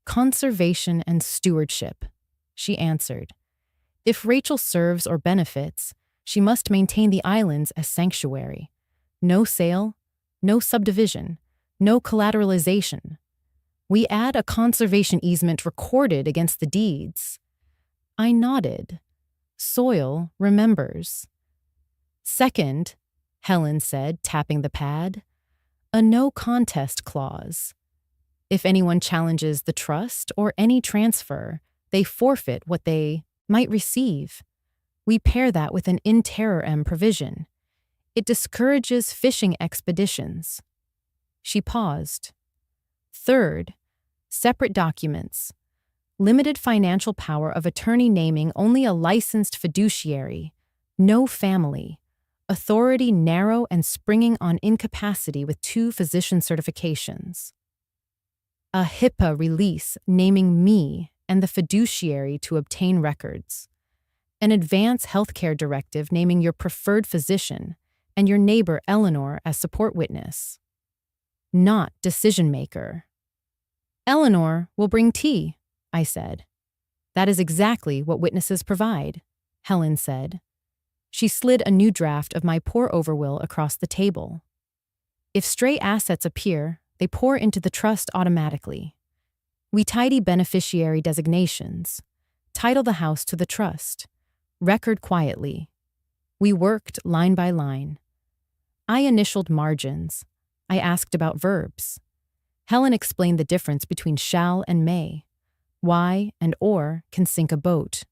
"Conservation and stewardship," she answered. "If Rachel serves or benefits, she must maintain the islands as sanctuary. No sale, no subdivision, no collateralization. We add a conservation easement recorded against the deeds." I nodded. Soil remembers. "Second," Helen said, tapping the pad, "a no contest clause. If anyone challenges the trust or any transfer, they forfeit what they might receive. We pair that with an in terrorem provision. It discourages fishing expeditions." She paused. "Third, separate documents. Limited financial power of attorney naming only a licensed fiduciary. No family. Authority narrow and springing on incapacity with 2 physician certifications. A HIPAA release naming me and the fiduciary to obtain records. An advance healthcare directive naming your preferred physician and your neighbor Eleanor as support witness. Not decision maker." "Eleanor will bring tea," I said. "That is exactly what witnesses provide," Helen said. She slid a new draft of my pour-over will across the table. "If stray assets appear, they pour into the trust automatically. We tidy beneficiary designations, title the house to the trust, record quietly. We worked line by line. I initialed margins. I asked about verbs. Helen explained the difference between shall and may. Why and or can sink a boat.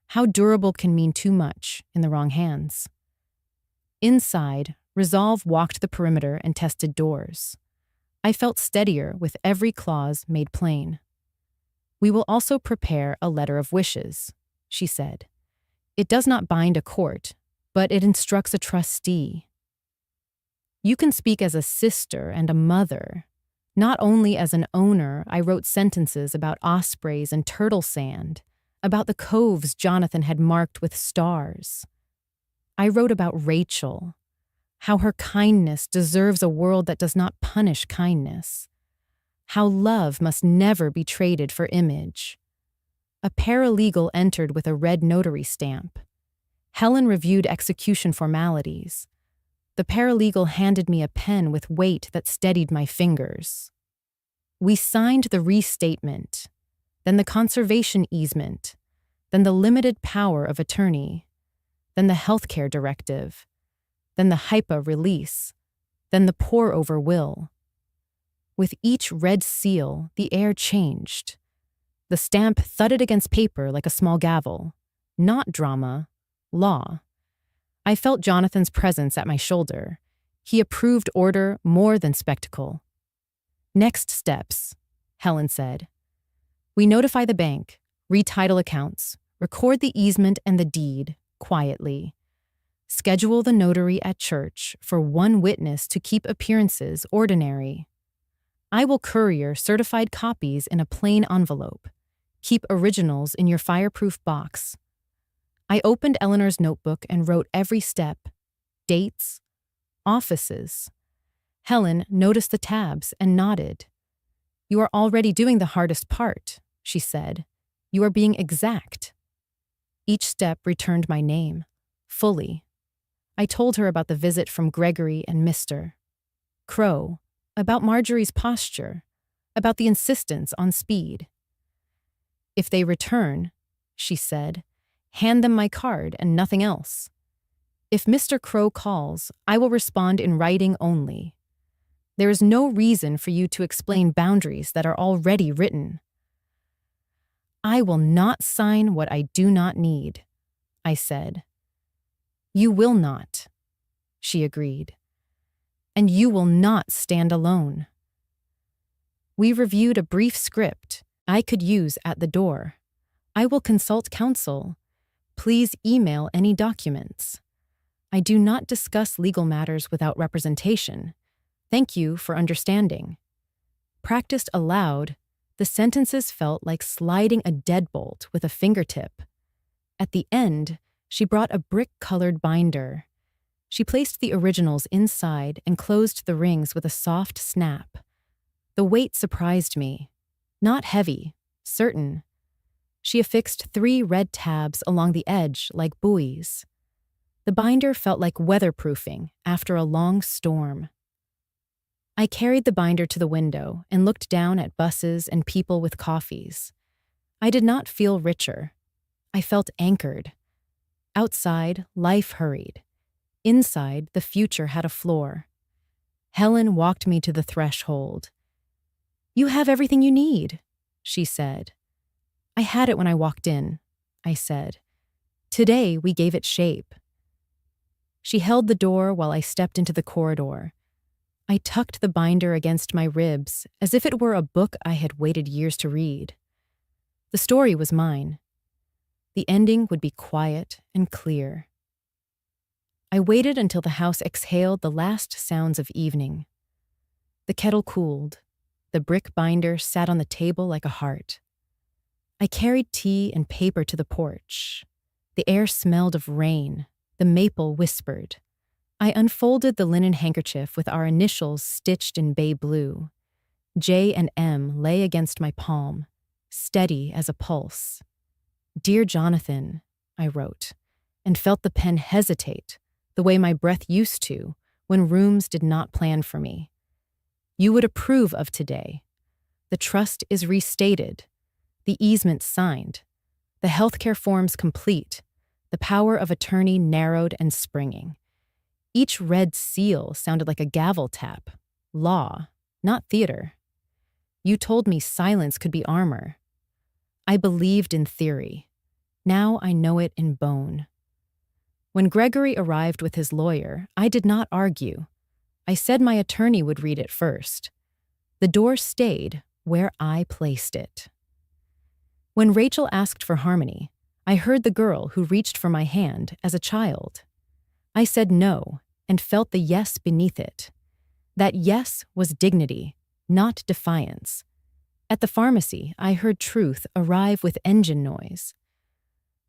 How durable can mean too much in the wrong hands. Inside, Resolve walked the perimeter and tested doors. I felt steadier with every clause made plain. "We will also prepare a letter of wishes," she said. "It does not bind a court, but it instructs a trustee. You can speak as a sister and a mother. Not only as an owner, I wrote sentences about ospreys and turtle sand, about the coves Jonathan had marked with stars. I wrote about Rachel, how her kindness deserves a world that does not punish kindness, how love must never be traded for image." A paralegal entered with a red notary stamp. Helen reviewed execution formalities. The paralegal handed me a pen with weight that steadied my fingers. We signed the restatement, then the conservation easement, then the limited power of attorney, then the healthcare directive, then the HIPAA release, then the pour-over will. With each red seal, the air changed. The stamp thudded against paper like a small gavel. Not drama, law. I felt Jonathan's presence at my shoulder. He approved order more than spectacle. "Next steps," Helen said. "We notify the bank, retitle accounts, record the easement and the deed, quietly. Schedule the notary at church for one witness to keep appearances ordinary. I will courier certified copies in a plain envelope. Keep originals in your fireproof box." I opened Eleanor's notebook and wrote every step, dates, offices. Helen noticed the tabs and nodded. "You are already doing the hardest part," she said. "You are being exact." Each step returned my name, fully. I told her about the visit from Gregory and Mr. Crow, about Marjorie's posture, about the insistence on speed. "If they return," she said, "hand them my card and nothing else. If Mr. Crow calls, I will respond in writing only. There is no reason for you to explain boundaries that are already written." "I will not sign what I do not need," I said. "You will not," she agreed. "And you will not stand alone." We reviewed a brief script I could use at the door. "I will consult counsel. Please email any documents. I do not discuss legal matters without representation. Thank you for understanding." Practiced aloud, the sentences felt like sliding a deadbolt with a fingertip. At the end, she brought a brick-colored binder. She placed the originals inside and closed the rings with a soft snap. The weight surprised me. Not heavy, certain. She affixed 3 red tabs along the edge like buoys. The binder felt like weatherproofing after a long storm. I carried the binder to the window and looked down at buses and people with coffees. I did not feel richer. I felt anchored. Outside, life hurried. Inside, the future had a floor. Helen walked me to the threshold. "You have everything you need," she said. "I had it when I walked in," I said. "Today, we gave it shape." She held the door while I stepped into the corridor. I tucked the binder against my ribs as if it were a book I had waited years to read. The story was mine. The ending would be quiet and clear. I waited until the house exhaled the last sounds of evening. The kettle cooled. The brick binder sat on the table like a heart. I carried tea and paper to the porch. The air smelled of rain. The maple whispered. I unfolded the linen handkerchief with our initials stitched in bay blue. J and M lay against my palm, steady as a pulse. "Dear Jonathan," I wrote, and felt the pen hesitate, the way my breath used to when rooms did not plan for me. "You would approve of today. The trust is restated, the easement signed, the healthcare forms complete, the power of attorney narrowed and springing. Each red seal sounded like a gavel tap. Law, not theater. You told me silence could be armor. I believed in theory. Now I know it in bone." When Gregory arrived with his lawyer, I did not argue. I said my attorney would read it first. The door stayed where I placed it. When Rachel asked for harmony, I heard the girl who reached for my hand as a child. I said no and felt the yes beneath it. That yes was dignity, not defiance. At the pharmacy, I heard truth arrive with engine noise.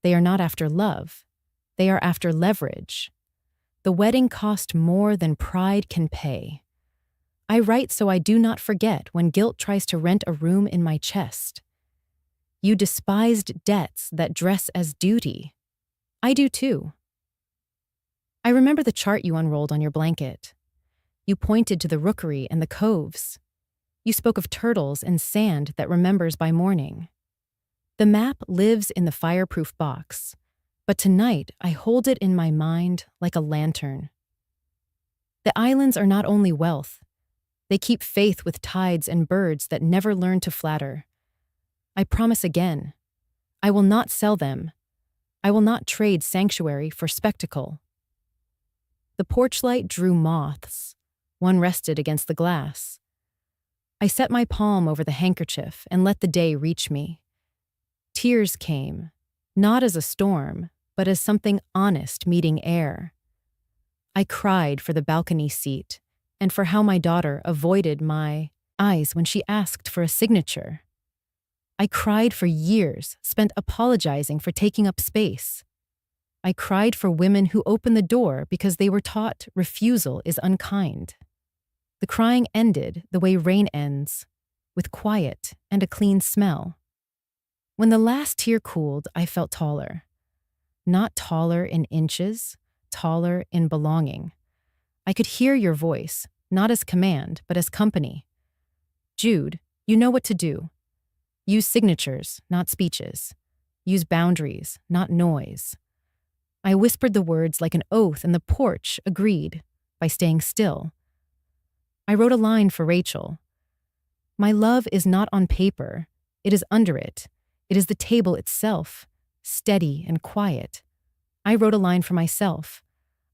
They are not after love. They are after leverage. The wedding cost more than pride can pay. I write so I do not forget when guilt tries to rent a room in my chest. You despised debts that dress as duty. I do too. I remember the chart you unrolled on your blanket. You pointed to the rookery and the coves. You spoke of turtles and sand that remembers by morning. The map lives in the fireproof box, but tonight I hold it in my mind like a lantern. The islands are not only wealth. They keep faith with tides and birds that never learn to flatter. I promise again, I will not sell them. I will not trade sanctuary for spectacle. The porch light drew moths. One rested against the glass. I set my palm over the handkerchief and let the day reach me. Tears came, not as a storm, but as something honest meeting air. I cried for the balcony seat and for how my daughter avoided my eyes when she asked for a signature. I cried for years, spent apologizing for taking up space. I cried for women who opened the door because they were taught refusal is unkind. The crying ended the way rain ends, with quiet and a clean smell. When the last tear cooled, I felt taller. Not taller in inches, taller in belonging. I could hear your voice, not as command, but as company. "Jude, You know what to do. Use signatures, not speeches. Use boundaries, not noise. I whispered the words like an oath, and the porch agreed by staying still. I wrote a line for Rachel. My love is not on paper. It is under it. It is the table itself, steady and quiet. I wrote a line for myself.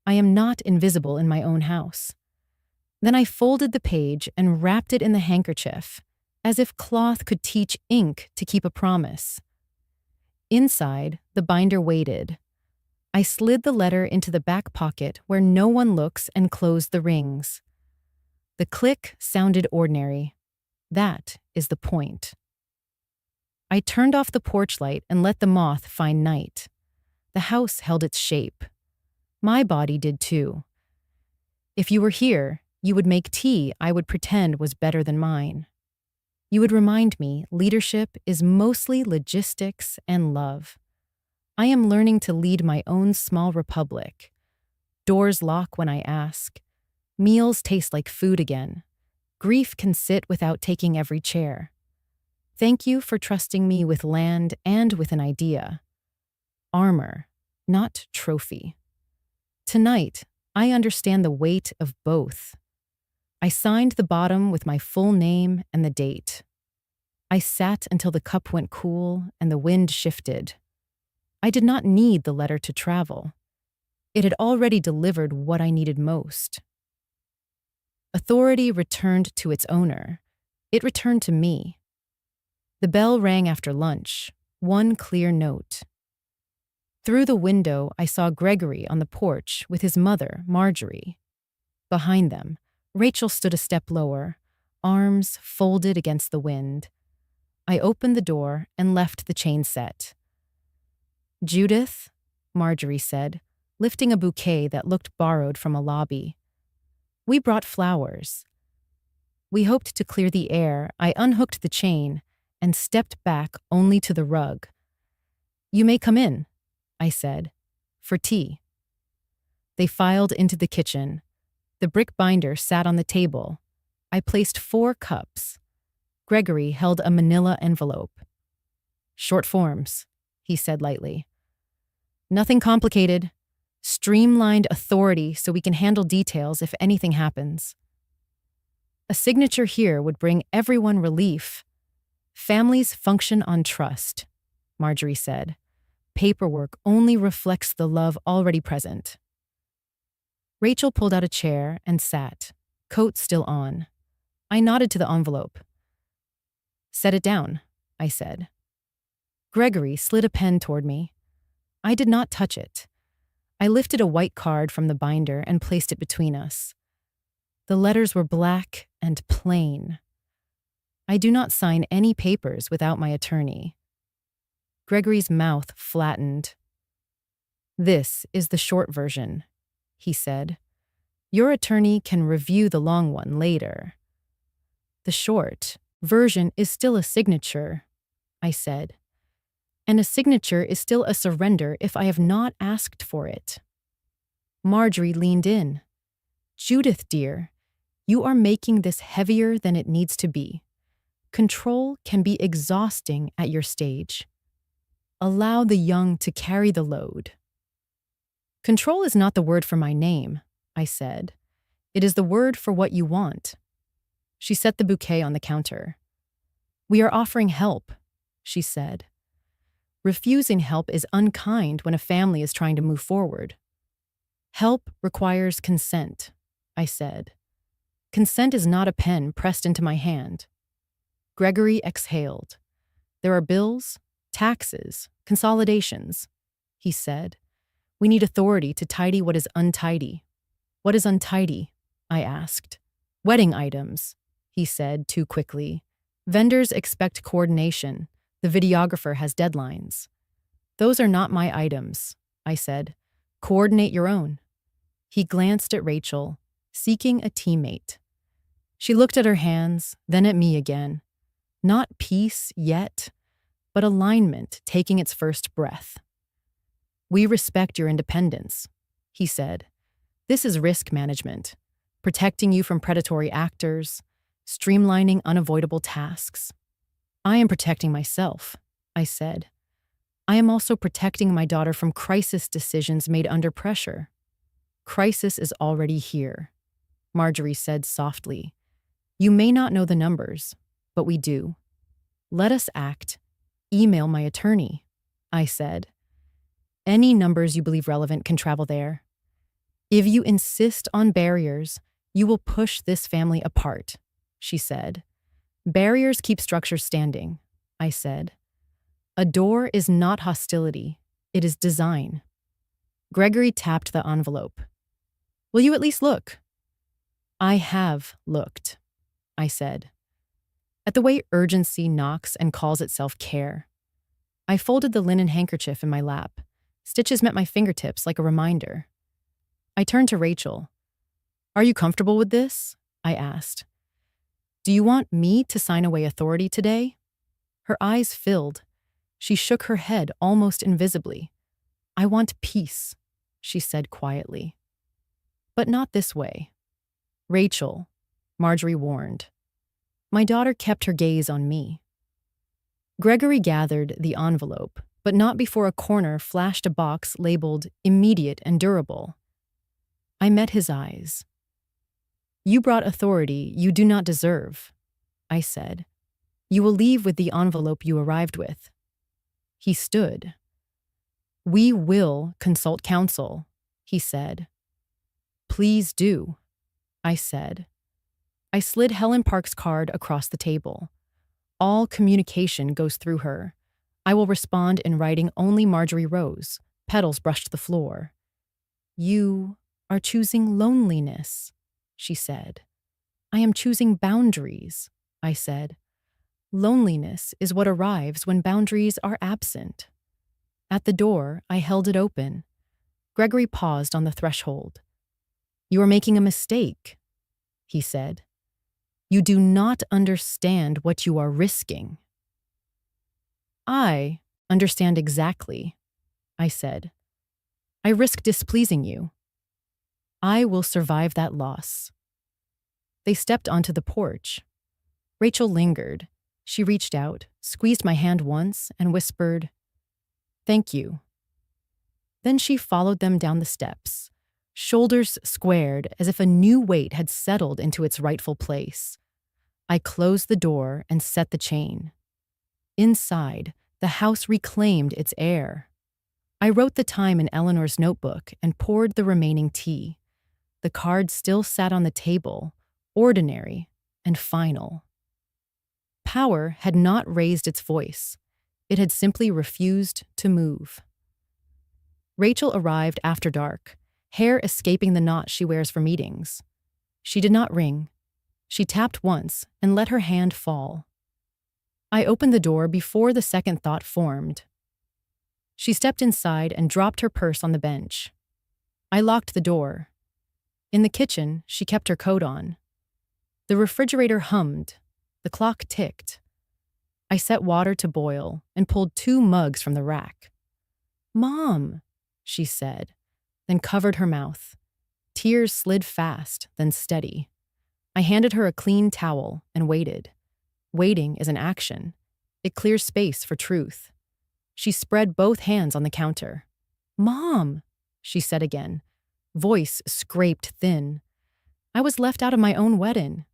I am not invisible in my own house. Then I folded the page and wrapped it in the handkerchief, as if cloth could teach ink to keep a promise. Inside, the binder waited. I slid the letter into the back pocket where no one looks and closed the rings. The click sounded ordinary. That is the point. I turned off the porch light and let the moth find night. The house held its shape. My body did too. If you were here, you would make tea I would pretend was better than mine. You would remind me leadership is mostly logistics and love. I am learning to lead my own small republic. Doors lock when I ask. Meals taste like food again. Grief can sit without taking every chair. Thank you for trusting me with land and with an idea. Armor, not trophy. Tonight, I understand the weight of both. I signed the bottom with my full name and the date. I sat until the cup went cool and the wind shifted. I did not need the letter to travel. It had already delivered what I needed most. Authority returned to its owner. It returned to me. The bell rang after lunch, one clear note. Through the window, I saw Gregory on the porch with his mother, Marjorie. Behind them, Rachel stood a step lower, arms folded against the wind. I opened the door and left the chain set. Judith, Marjorie said, lifting a bouquet that looked borrowed from a lobby. We brought flowers. We hoped to clear the air. I unhooked the chain and stepped back only to the rug. You may come in, I said, for tea. They filed into the kitchen. The brick binder sat on the table. I placed 4 cups. Gregory held a manila envelope. Short forms, he said lightly. Nothing complicated. Streamlined authority so we can handle details if anything happens. A signature here would bring everyone relief. Families function on trust, Marjorie said. Paperwork only reflects the love already present. Rachel pulled out a chair and sat, coat still on. I nodded to the envelope. Set it down, I said. Gregory slid a pen toward me. I did not touch it. I lifted a white card from the binder and placed it between us. The letters were black and plain. I do not sign any papers without my attorney. Gregory's mouth flattened. This is the short version, he said. Your attorney can review the long one later. The short version is still a signature, I said. And a signature is still a surrender if I have not asked for it. Marjorie leaned in. Judith, dear, you are making this heavier than it needs to be. Control can be exhausting at your stage. Allow the young to carry the load. Control is not the word for my name, I said. It is the word for what you want. She set the bouquet on the counter. We are offering help, she said. Refusing help is unkind when a family is trying to move forward. Help requires consent, I said. Consent is not a pen pressed into my hand. Gregory exhaled. There are bills, taxes, consolidations, he said. We need authority to tidy what is untidy. What is untidy? I asked. Wedding items, he said too quickly. Vendors expect coordination. The videographer has deadlines. Those are not my items, I said. Coordinate your own. He glanced at Rachel, seeking a teammate. She looked at her hands, then at me again. Not peace yet, but alignment taking its first breath. We respect your independence, he said. This is risk management, protecting you from predatory actors, streamlining unavoidable tasks. I am protecting myself, I said. I am also protecting my daughter from crisis decisions made under pressure. Crisis is already here, Marjorie said softly. You may not know the numbers, but we do. Let us act. Email my attorney, I said. Any numbers you believe relevant can travel there. If you insist on barriers, you will push this family apart, she said. Barriers keep structures standing, I said. A door is not hostility, it is design. Gregory tapped the envelope. Will you at least look? I have looked, I said. At the way urgency knocks and calls itself care. I folded the linen handkerchief in my lap. Stitches met my fingertips like a reminder. I turned to Rachel. Are you comfortable with this? I asked. Do you want me to sign away authority today? Her eyes filled. She shook her head almost invisibly. I want peace, she said quietly. But not this way. Rachel, Marjorie warned. My daughter kept her gaze on me. Gregory gathered the envelope, but not before a corner flashed a box labeled immediate and durable. I met his eyes. You brought authority you do not deserve, I said. You will leave with the envelope you arrived with. He stood. We will consult counsel, he said. Please do, I said. I slid Helen Park's card across the table. All communication goes through her. I will respond in writing only Marjorie Rose. Petals brushed the floor. You are choosing loneliness, she said. I am choosing boundaries, I said. Loneliness is what arrives when boundaries are absent. At the door, I held it open. Gregory paused on the threshold. You are making a mistake, he said. You do not understand what you are risking. I understand exactly, I said. I risk displeasing you. I will survive that loss. They stepped onto the porch. Rachel lingered. She reached out, squeezed my hand once, and whispered, Thank you. Then she followed them down the steps, shoulders squared as if a new weight had settled into its rightful place. I closed the door and set the chain. Inside, the house reclaimed its air. I wrote the time in Eleanor's notebook and poured the remaining tea. The card still sat on the table, ordinary and final. Power had not raised its voice. It had simply refused to move. Rachel arrived after dark, hair escaping the knot she wears for meetings. She did not ring. She tapped once and let her hand fall. I opened the door before the second thought formed. She stepped inside and dropped her purse on the bench. I locked the door. In the kitchen, she kept her coat on. The refrigerator hummed. The clock ticked. I set water to boil and pulled 2 mugs from the rack. Mom, she said, then covered her mouth. Tears slid fast, then steady. I handed her a clean towel and waited. Waiting is an action. It clears space for truth. She spread both hands on the counter. Mom, she said again. Voice scraped thin. I was left out of my own wedding.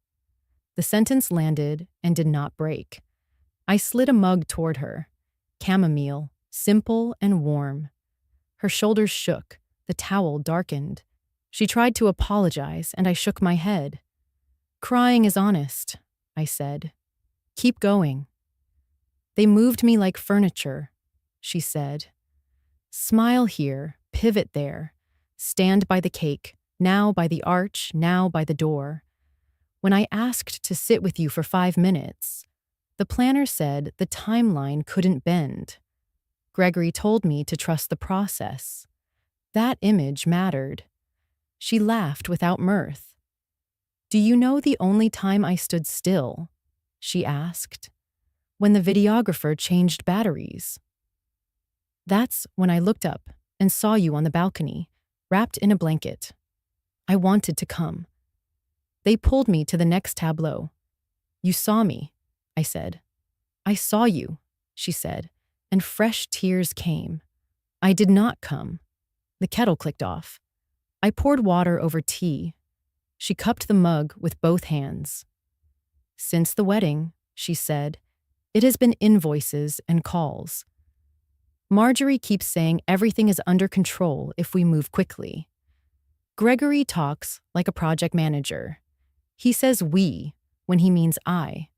The sentence landed and did not break. I slid a mug toward her. Chamomile, simple and warm. Her shoulders shook. The towel darkened. She tried to apologize, and I shook my head. Crying is honest, I said. Keep going. They moved me like furniture, she said. Smile here, pivot there. Stand by the cake, now by the arch, now by the door. When I asked to sit with you for 5 minutes, the planner said the timeline couldn't bend. Gregory told me to trust the process. That image mattered. She laughed without mirth. Do you know the only time I stood still? She asked. When the videographer changed batteries. That's when I looked up and saw you on the balcony, wrapped in a blanket. I wanted to come. They pulled me to the next tableau. You saw me, I said. I saw you, she said, and fresh tears came. I did not come. The kettle clicked off. I poured water over tea. She cupped the mug with both hands. Since the wedding, she said, it has been invoices and calls. Marjorie keeps saying everything is under control if we move quickly. Gregory talks like a project manager. He says we when he means I.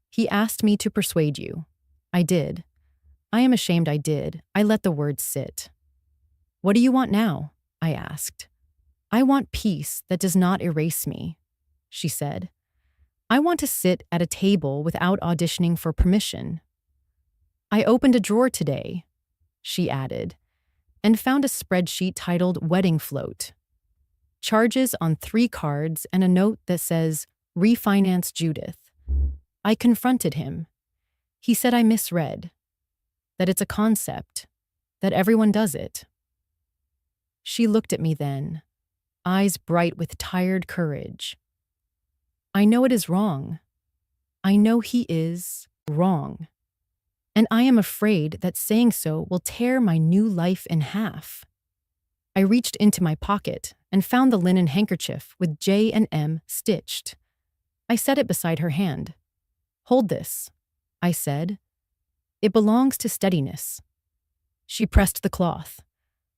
He asked me to persuade you. I did. I am ashamed I did. I let the words sit. What do you want now? I asked. I want peace that does not erase me, she said. I want to sit at a table without auditioning for permission. I opened a drawer today, she added, and found a spreadsheet titled Wedding Float. Charges on 3 cards and a note that says, Refinance Judith. I confronted him. He said I misread, that it's a concept, that everyone does it. She looked at me then, eyes bright with tired courage. I know it is wrong. I know he is wrong. And I am afraid that saying so will tear my new life in half. I reached into my pocket and found the linen handkerchief with J and M stitched. I set it beside her hand. Hold this, I said. It belongs to steadiness. She pressed the cloth.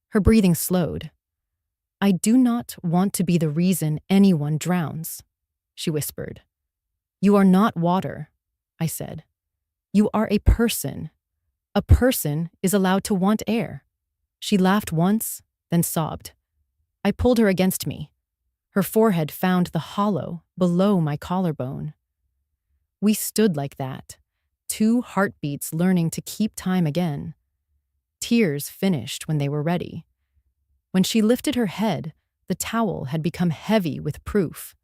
Her breathing slowed. I do not want to be the reason anyone drowns, she whispered. You are not water, I said. You are a person. A person is allowed to want air. She laughed once, then sobbed. I pulled her against me. Her forehead found the hollow below my collarbone. We stood like that, 2 heartbeats learning to keep time again. Tears finished when they were ready. When she lifted her head, the towel had become heavy with proof.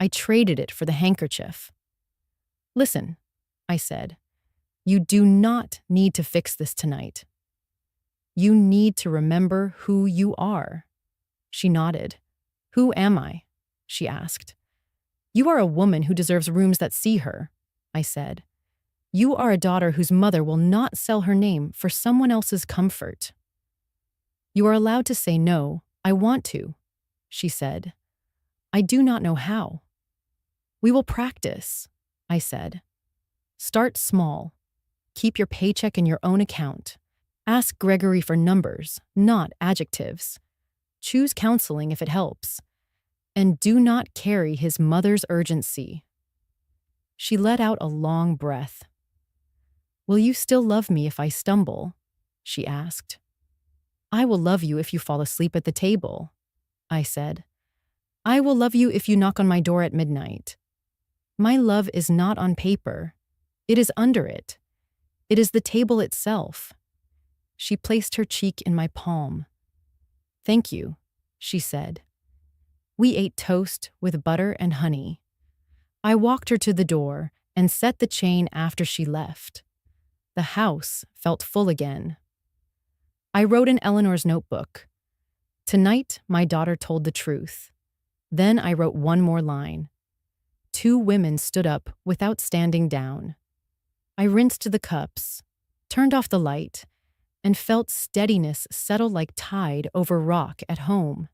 I traded it for the handkerchief. Listen, I said, you do not need to fix this tonight. You need to remember who you are. She nodded. Who am I? She asked. You are a woman who deserves rooms that see her, I said. You are a daughter whose mother will not sell her name for someone else's comfort. You are allowed to say no, I want to, she said. I do not know how. We will practice, I said. Start small. Keep your paycheck in your own account. Ask Gregory for numbers, not adjectives. Choose counseling if it helps. And do not carry his mother's urgency. She let out a long breath. Will you still love me if I stumble? She asked. I will love you if you fall asleep at the table, I said. I will love you if you knock on my door at midnight. My love is not on paper. It is under it. It is the table itself. She placed her cheek in my palm. Thank you, she said. We ate toast with butter and honey. I walked her to the door and set the chain after she left. The house felt full again. I wrote in Eleanor's notebook. Tonight, my daughter told the truth. Then I wrote one more line. 2 women stood up without standing down. I rinsed the cups, turned off the light, and felt steadiness settle like tide over rock at home.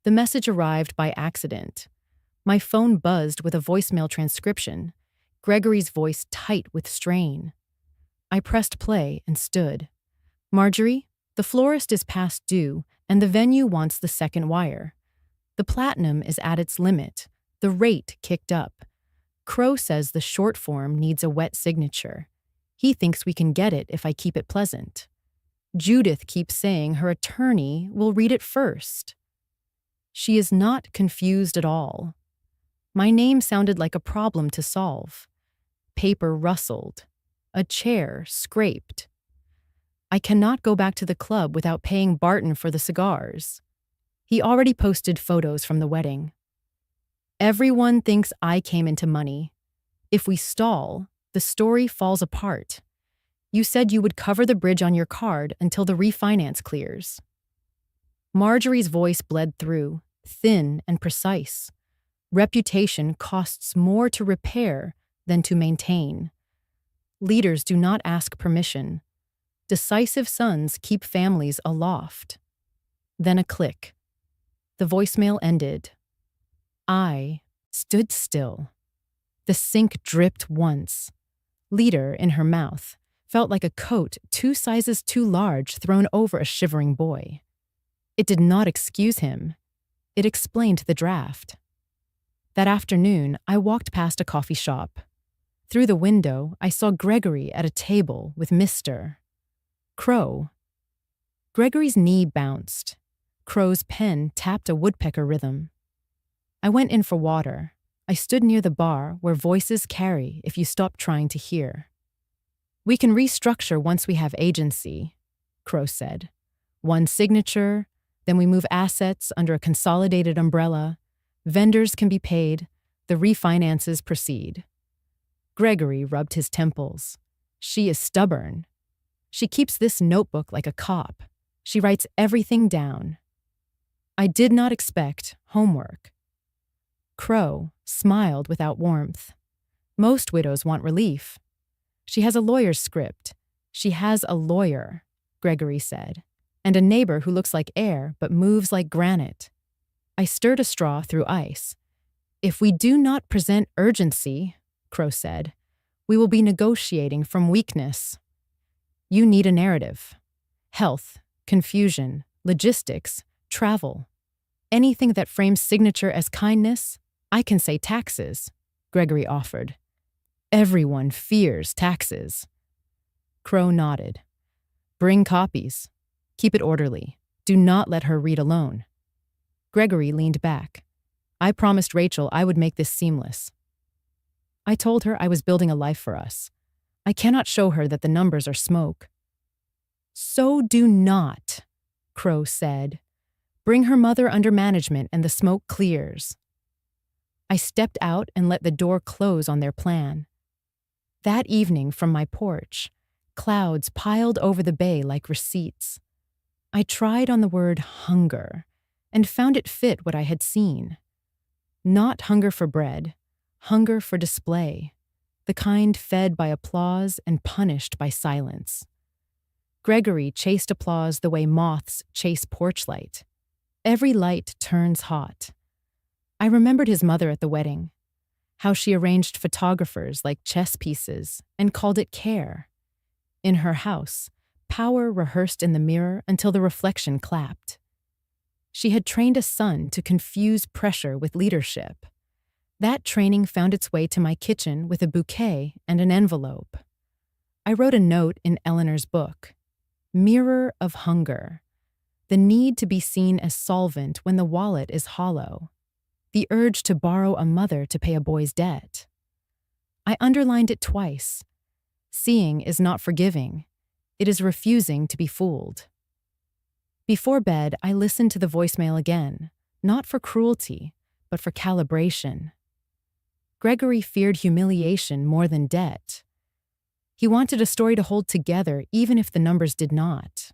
The message arrived by accident. My phone buzzed with a voicemail transcription, Gregory's voice tight with strain. I pressed play and stood. Marjorie, the florist is past due, and the venue wants the second wire. The platinum is at its limit, the rate kicked up. Crow says the short form needs a wet signature. He thinks we can get it if I keep it pleasant. Judith keeps saying her attorney will read it first. She is not confused at all. My name sounded like a problem to solve. Paper rustled. A chair scraped. I cannot go back to the club without paying Barton for the cigars. He already posted photos from the wedding. Everyone thinks I came into money. If we stall, the story falls apart. You said you would cover the bridge on your card until the refinance clears. Marjorie's voice bled through, thin and precise. Reputation costs more to repair than to maintain. Leaders do not ask permission. Decisive sons keep families aloft. Then a click. The voicemail ended. I stood still. The sink dripped once. Leader, in her mouth, felt like a coat 2 sizes too large thrown over a shivering boy. It did not excuse him. It explained the draft. That afternoon, I walked past a coffee shop. Through the window, I saw Gregory at a table with Mr. Crow. Gregory's knee bounced. Crow's pen tapped a woodpecker rhythm. I went in for water. I stood near the bar where voices carry if you stop trying to hear. We can restructure once we have agency, Crow said. One signature, then we move assets under a consolidated umbrella. Vendors can be paid. The refinances proceed. Gregory rubbed his temples. She is stubborn. She keeps this notebook like a cop. She writes everything down. I did not expect homework. Crow smiled without warmth. Most widows want relief. She has a lawyer's script. She has a lawyer, Gregory said, and a neighbor who looks like air but moves like granite. I stirred a straw through ice. If we do not present urgency, Crow said, we will be negotiating from weakness. You need a narrative. Health, confusion, logistics, travel. Anything that frames signature as kindness, I can say taxes, Gregory offered. Everyone fears taxes. Crow nodded. Bring copies. Keep it orderly. Do not let her read alone. Gregory leaned back. I promised Rachel I would make this seamless. I told her I was building a life for us. I cannot show her that the numbers are smoke. So do not, Crow said. Bring her mother under management and the smoke clears. I stepped out and let the door close on their plan. That evening from my porch, clouds piled over the bay like receipts. I tried on the word hunger and found it fit what I had seen. Not hunger for bread, hunger for display, the kind fed by applause and punished by silence. Gregory chased applause the way moths chase porch light. Every light turns hot. I remembered his mother at the wedding, how she arranged photographers like chess pieces and called it care. In her house, power rehearsed in the mirror until the reflection clapped. She had trained a son to confuse pressure with leadership. That training found its way to my kitchen with a bouquet and an envelope. I wrote a note in Eleanor's book, Mirror of Hunger, the need to be seen as solvent when the wallet is hollow, the urge to borrow a mother to pay a boy's debt. I underlined it twice. Seeing is not forgiving. It is refusing to be fooled. Before bed, I listened to the voicemail again, not for cruelty, but for calibration. Gregory feared humiliation more than debt. He wanted a story to hold together even if the numbers did not.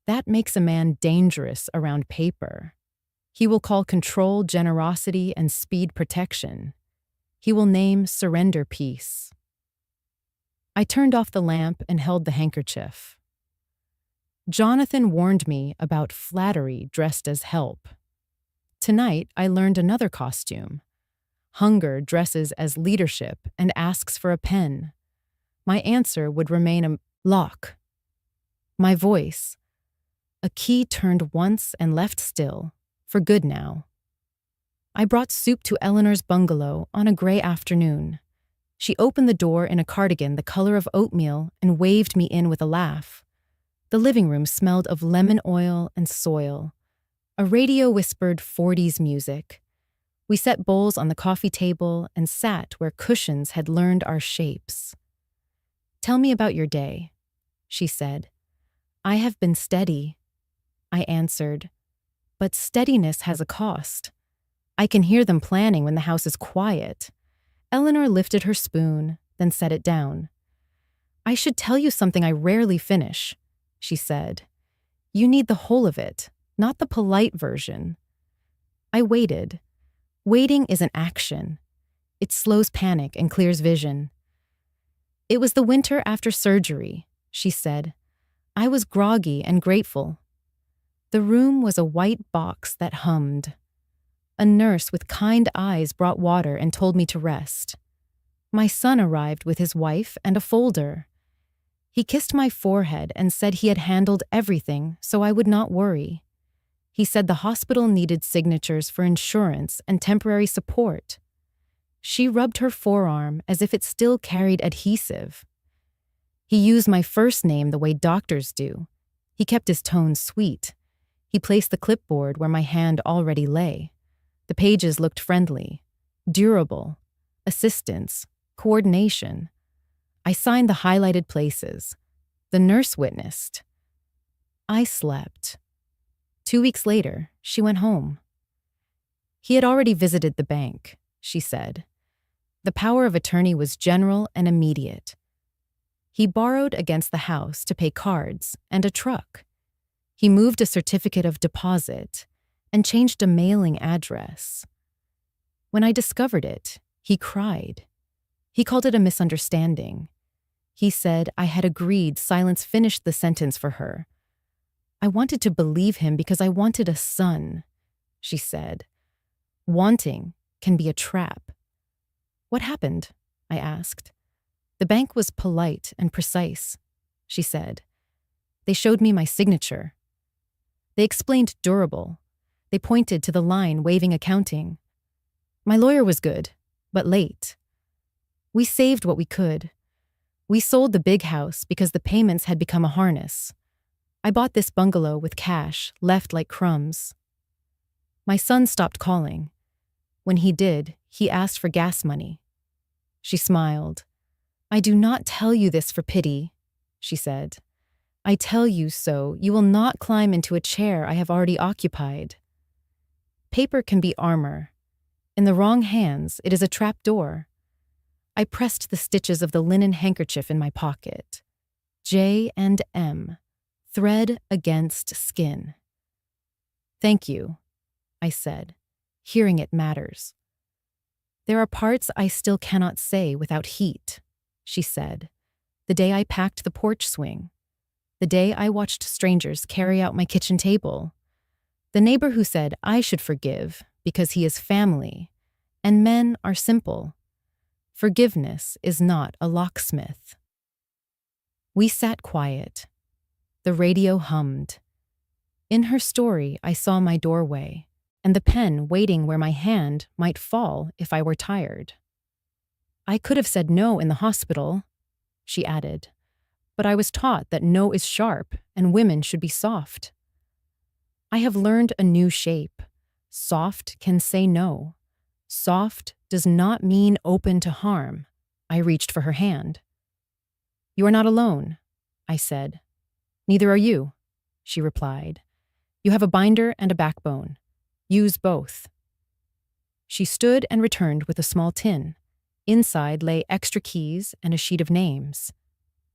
That makes a man dangerous around paper. He will call control generosity and speed protection. He will name surrender peace. I turned off the lamp and held the handkerchief. Jonathan warned me about flattery dressed as help. Tonight, I learned another costume. Hunger dresses as leadership and asks for a pen. My answer would remain a lock. My voice, a key turned once and left still, for good now. I brought soup to Eleanor's bungalow on a gray afternoon. She opened the door in a cardigan the color of oatmeal and waved me in with a laugh. The living room smelled of lemon oil and soil. A radio whispered 40s music. We set bowls on the coffee table and sat where cushions had learned our shapes. Tell me about your day, she said. I have been steady, I answered. But steadiness has a cost. I can hear them planning when the house is quiet. Eleanor lifted her spoon, then set it down. I should tell you something I rarely finish, she said. You need the whole of it, not the polite version. I waited. Waiting is an action. It slows panic and clears vision. It was the winter after surgery, she said. I was groggy and grateful. The room was a white box that hummed. A nurse with kind eyes brought water and told me to rest. My son arrived with his wife and a folder. He kissed my forehead and said he had handled everything so I would not worry. He said the hospital needed signatures for insurance and temporary support. She rubbed her forearm as if it still carried adhesive. He used my first name the way doctors do. He kept his tone sweet. He placed the clipboard where my hand already lay. The pages looked friendly, durable, assistance, coordination. I signed the highlighted places. The nurse witnessed. I slept. 2 weeks later, she went home. He had already visited the bank, she said. The power of attorney was general and immediate. He borrowed against the house to pay cards and a truck. He moved a certificate of deposit and changed a mailing address. When I discovered it, he cried. He called it a misunderstanding. He said I had agreed silence finished the sentence for her. I wanted to believe him because I wanted a son, she said. Wanting can be a trap. What happened? I asked. The bank was polite and precise, she said. They showed me my signature. They explained durable. They pointed to the line waving accounting. My lawyer was good, but late. We saved what we could. We sold the big house because the payments had become a harness. I bought this bungalow with cash left like crumbs. My son stopped calling. When he did, he asked for gas money. She smiled. I do not tell you this for pity, she said. I tell you so you will not climb into a chair I have already occupied. Paper can be armor. In the wrong hands, it is a trap door. I pressed the stitches of the linen handkerchief in my pocket. J and M, thread against skin. Thank you, I said. Hearing it matters. There are parts I still cannot say without heat, she said. The day I packed the porch swing. The day I watched strangers carry out my kitchen table. The neighbor who said I should forgive because he is family, and men are simple. Forgiveness is not a locksmith. We sat quiet. The radio hummed. In her story, I saw my doorway, and the pen waiting where my hand might fall if I were tired. I could have said no in the hospital, she added, but I was taught that no is sharp and women should be soft. I have learned a new shape. Soft can say no. Soft does not mean open to harm. I reached for her hand. You are not alone, I said. Neither are you, she replied. You have a binder and a backbone. Use both. She stood and returned with a small tin. Inside lay extra keys and a sheet of names.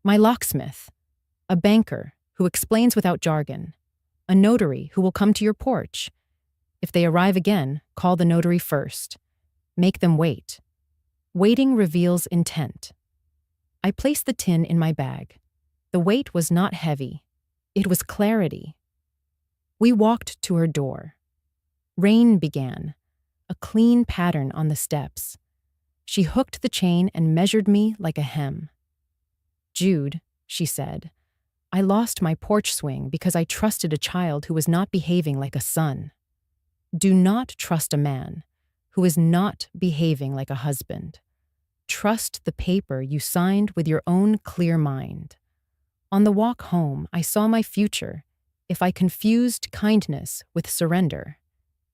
My locksmith, a banker who explains without jargon, a notary who will come to your porch. If they arrive again, call the notary first. Make them wait. Waiting reveals intent. I placed the tin in my bag. The weight was not heavy. It was clarity. We walked to her door. Rain began, a clean pattern on the steps. She hooked the chain and measured me like a hem. Jude, she said, I lost my porch swing because I trusted a child who was not behaving like a son. Do not trust a man who is not behaving like a husband. Trust the paper you signed with your own clear mind. On the walk home, I saw my future if I confused kindness with surrender.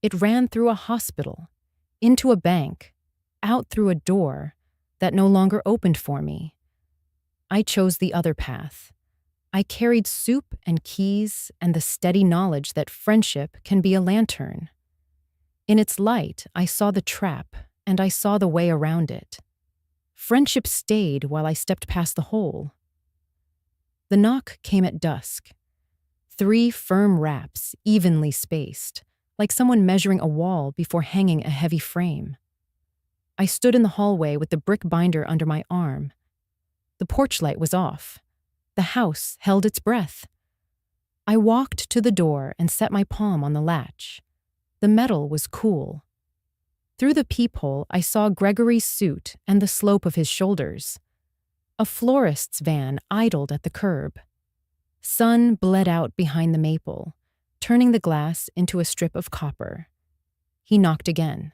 It ran through a hospital, into a bank, out through a door that no longer opened for me. I chose the other path. I carried soup and keys and the steady knowledge that friendship can be a lantern. In its light, I saw the trap, and I saw the way around it. Friendship stayed while I stepped past the hole. The knock came at dusk. 3 firm raps, evenly spaced, like someone measuring a wall before hanging a heavy frame. I stood in the hallway with the brick binder under my arm. The porch light was off. The house held its breath. I walked to the door and set my palm on the latch. The metal was cool. Through the peephole, I saw Gregory's suit and the slope of his shoulders. A florist's van idled at the curb. Sun bled out behind the maple, turning the glass into a strip of copper. He knocked again.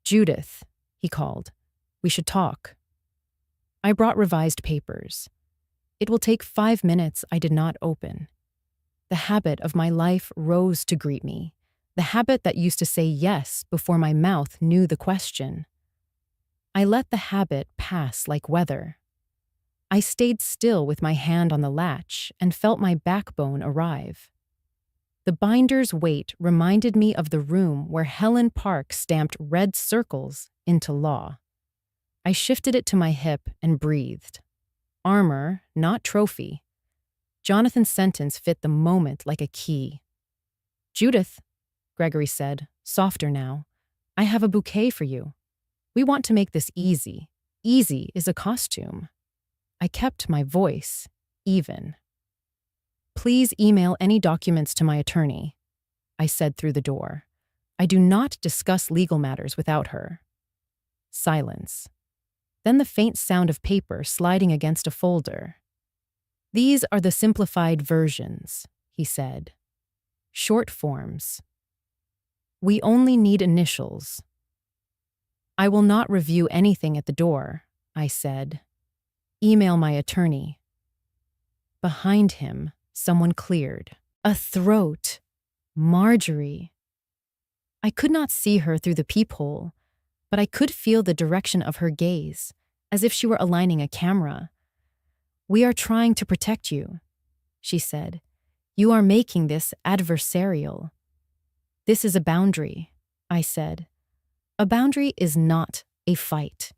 "Judith," he called. "We should talk." I brought revised papers. "It will take 5 minutes," I did not open. The habit of my life rose to greet me, the habit that used to say yes before my mouth knew the question. I let the habit pass like weather. I stayed still with my hand on the latch and felt my backbone arrive. The binder's weight reminded me of the room where Helen Park stamped red circles into law. I shifted it to my hip and breathed. Armor, not trophy. Jonathan's sentence fit the moment like a key. "Judith," Gregory said, softer now, "I have a bouquet for you. We want to make this easy. Easy is a costume." I kept my voice even. "Please email any documents to my attorney," I said through the door. "I do not discuss legal matters without her." Silence. Then the faint sound of paper sliding against a folder. "These are the simplified versions," he said. "Short forms. We only need initials." "I will not review anything at the door," I said. "Email my attorney." Behind him, someone cleared. A throat. Marjorie. I could not see her through the peephole, but I could feel the direction of her gaze, as if she were aligning a camera. "We are trying to protect you," she said. "You are making this adversarial." "This is a boundary," I said. "A boundary is not a fight."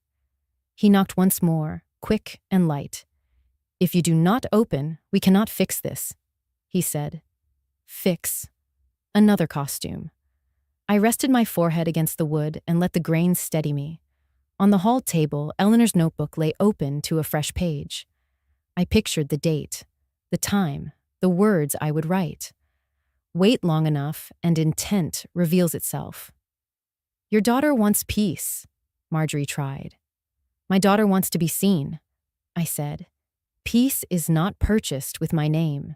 He knocked once more, quick and light. "If you do not open, we cannot fix this," he said. Fix. Another costume. I rested my forehead against the wood and let the grains steady me. On the hall table, Eleanor's notebook lay open to a fresh page. I pictured the date, the time, the words I would write. Wait long enough, and intent reveals itself. "Your daughter wants peace," Marjorie tried. "My daughter wants to be seen," I said. "Peace is not purchased with my name."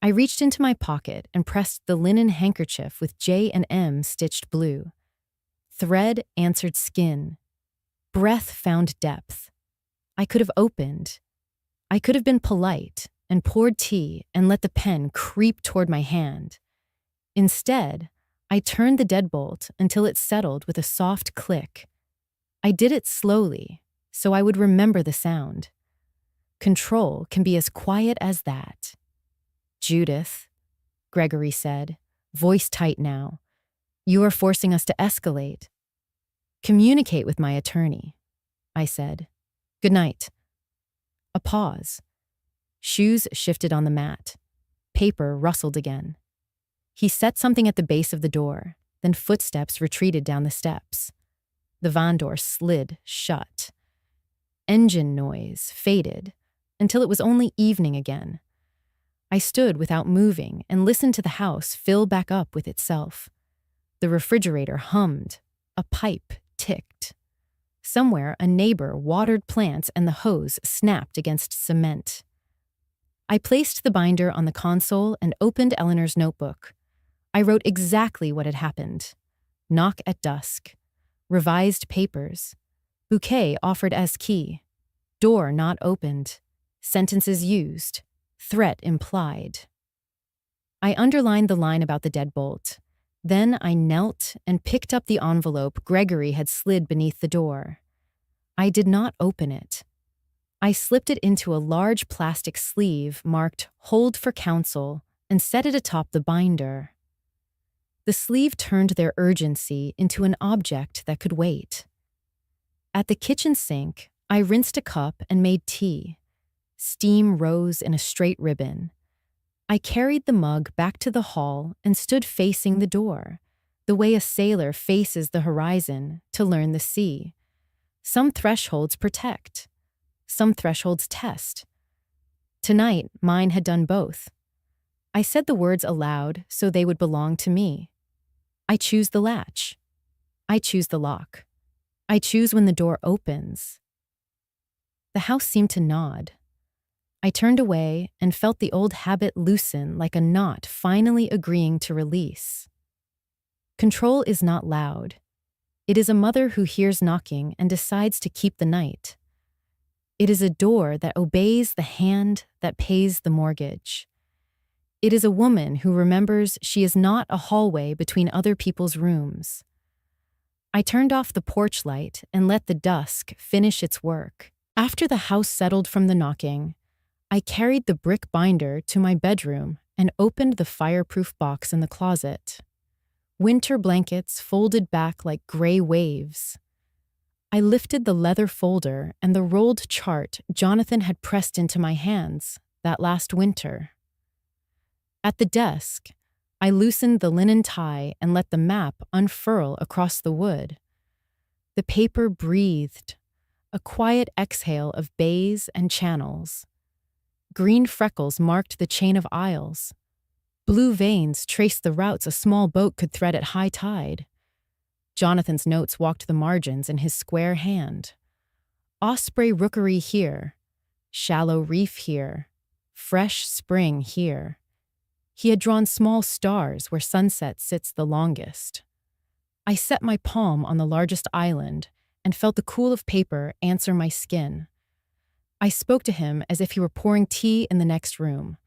I reached into my pocket and pressed the linen handkerchief with J and M stitched blue. Thread answered skin. Breath found depth. I could have opened. I could have been polite and poured tea and let the pen creep toward my hand. Instead, I turned the deadbolt until it settled with a soft click. I did it slowly, so I would remember the sound. Control can be as quiet as that. "Judith," Gregory said, voice tight now, "you are forcing us to escalate." "Communicate with my attorney," I said. "Good night." A pause. Shoes shifted on the mat. Paper rustled again. He set something at the base of the door, then footsteps retreated down the steps. The van door slid shut. Engine noise faded until it was only evening again. I stood without moving and listened to the house fill back up with itself. The refrigerator hummed. A pipe ticked. Somewhere, a neighbor watered plants and the hose snapped against cement. I placed the binder on the console and opened Eleanor's notebook. I wrote exactly what had happened. Knock at dusk. Revised papers. Bouquet offered as key. Door not opened. Sentences used. Threat implied. I underlined the line about the deadbolt. Then I knelt and picked up the envelope Gregory had slid beneath the door. I did not open it. I slipped it into a large plastic sleeve marked "Hold for Counsel" and set it atop the binder. The sleeve turned their urgency into an object that could wait. At the kitchen sink, I rinsed a cup and made tea. Steam rose in a straight ribbon. I carried the mug back to the hall and stood facing the door, the way a sailor faces the horizon to learn the sea. Some thresholds protect. Some thresholds test. Tonight, mine had done both. I said the words aloud so they would belong to me. I choose the latch. I choose the lock. I choose when the door opens. The house seemed to nod. I turned away and felt the old habit loosen like a knot finally agreeing to release. Control is not loud. It is a mother who hears knocking and decides to keep the night. It is a door that obeys the hand that pays the mortgage. It is a woman who remembers she is not a hallway between other people's rooms. I turned off the porch light and let the dusk finish its work. After the house settled from the knocking, I carried the brick binder to my bedroom and opened the fireproof box in the closet. Winter blankets folded back like gray waves. I lifted the leather folder and the rolled chart Jonathan had pressed into my hands that last winter. At the desk, I loosened the linen tie and let the map unfurl across the wood. The paper breathed, a quiet exhale of bays and channels. Green freckles marked the chain of aisles. Blue veins traced the routes a small boat could thread at high tide. Jonathan's notes walked the margins in his square hand. Osprey rookery here, shallow reef here, fresh spring here. He had drawn small stars where sunset sits the longest. I set my palm on the largest island and felt the cool of paper answer my skin. I spoke to him as if he were pouring tea in the next room.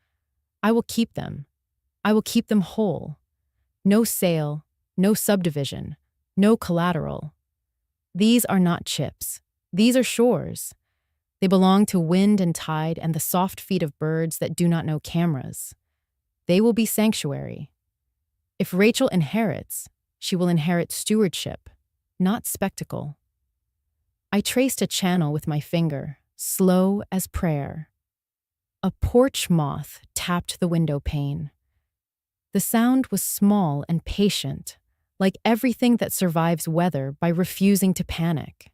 I will keep them. I will keep them whole. No sale, no subdivision, no collateral. These are not chips. These are shores. They belong to wind and tide and the soft feet of birds that do not know cameras. They will be sanctuary. If Rachel inherits, she will inherit stewardship, not spectacle. I traced a channel with my finger, slow as prayer. A porch moth tapped the window pane. The sound was small and patient, like everything that survives weather by refusing to panic.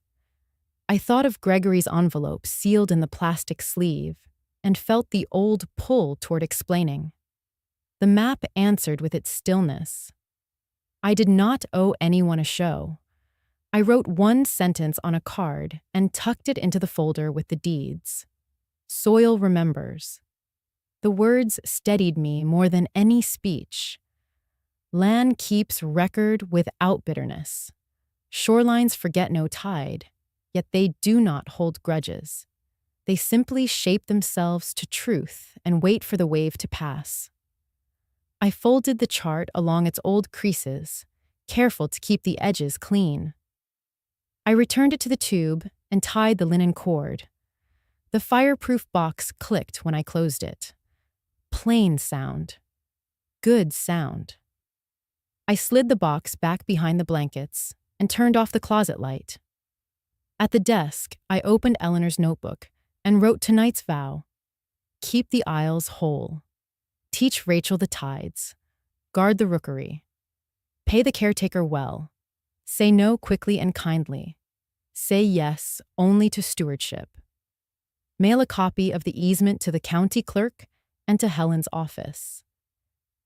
I thought of Gregory's envelope sealed in the plastic sleeve and felt the old pull toward explaining. The map answered with its stillness. I did not owe anyone a show. I wrote one sentence on a card and tucked it into the folder with the deeds. Soil remembers. The words steadied me more than any speech. Land keeps record without bitterness. Shorelines forget no tide, yet they do not hold grudges. They simply shape themselves to truth and wait for the wave to pass. I folded the chart along its old creases, careful to keep the edges clean. I returned it to the tube and tied the linen cord. The fireproof box clicked when I closed it. Plain sound. Good sound. I slid the box back behind the blankets and turned off the closet light. At the desk, I opened Eleanor's notebook and wrote tonight's vow. Keep the aisles whole. Teach Rachel the tides. Guard the rookery. Pay the caretaker well. Say no quickly and kindly. Say yes only to stewardship. Mail a copy of the easement to the county clerk and to Helen's office.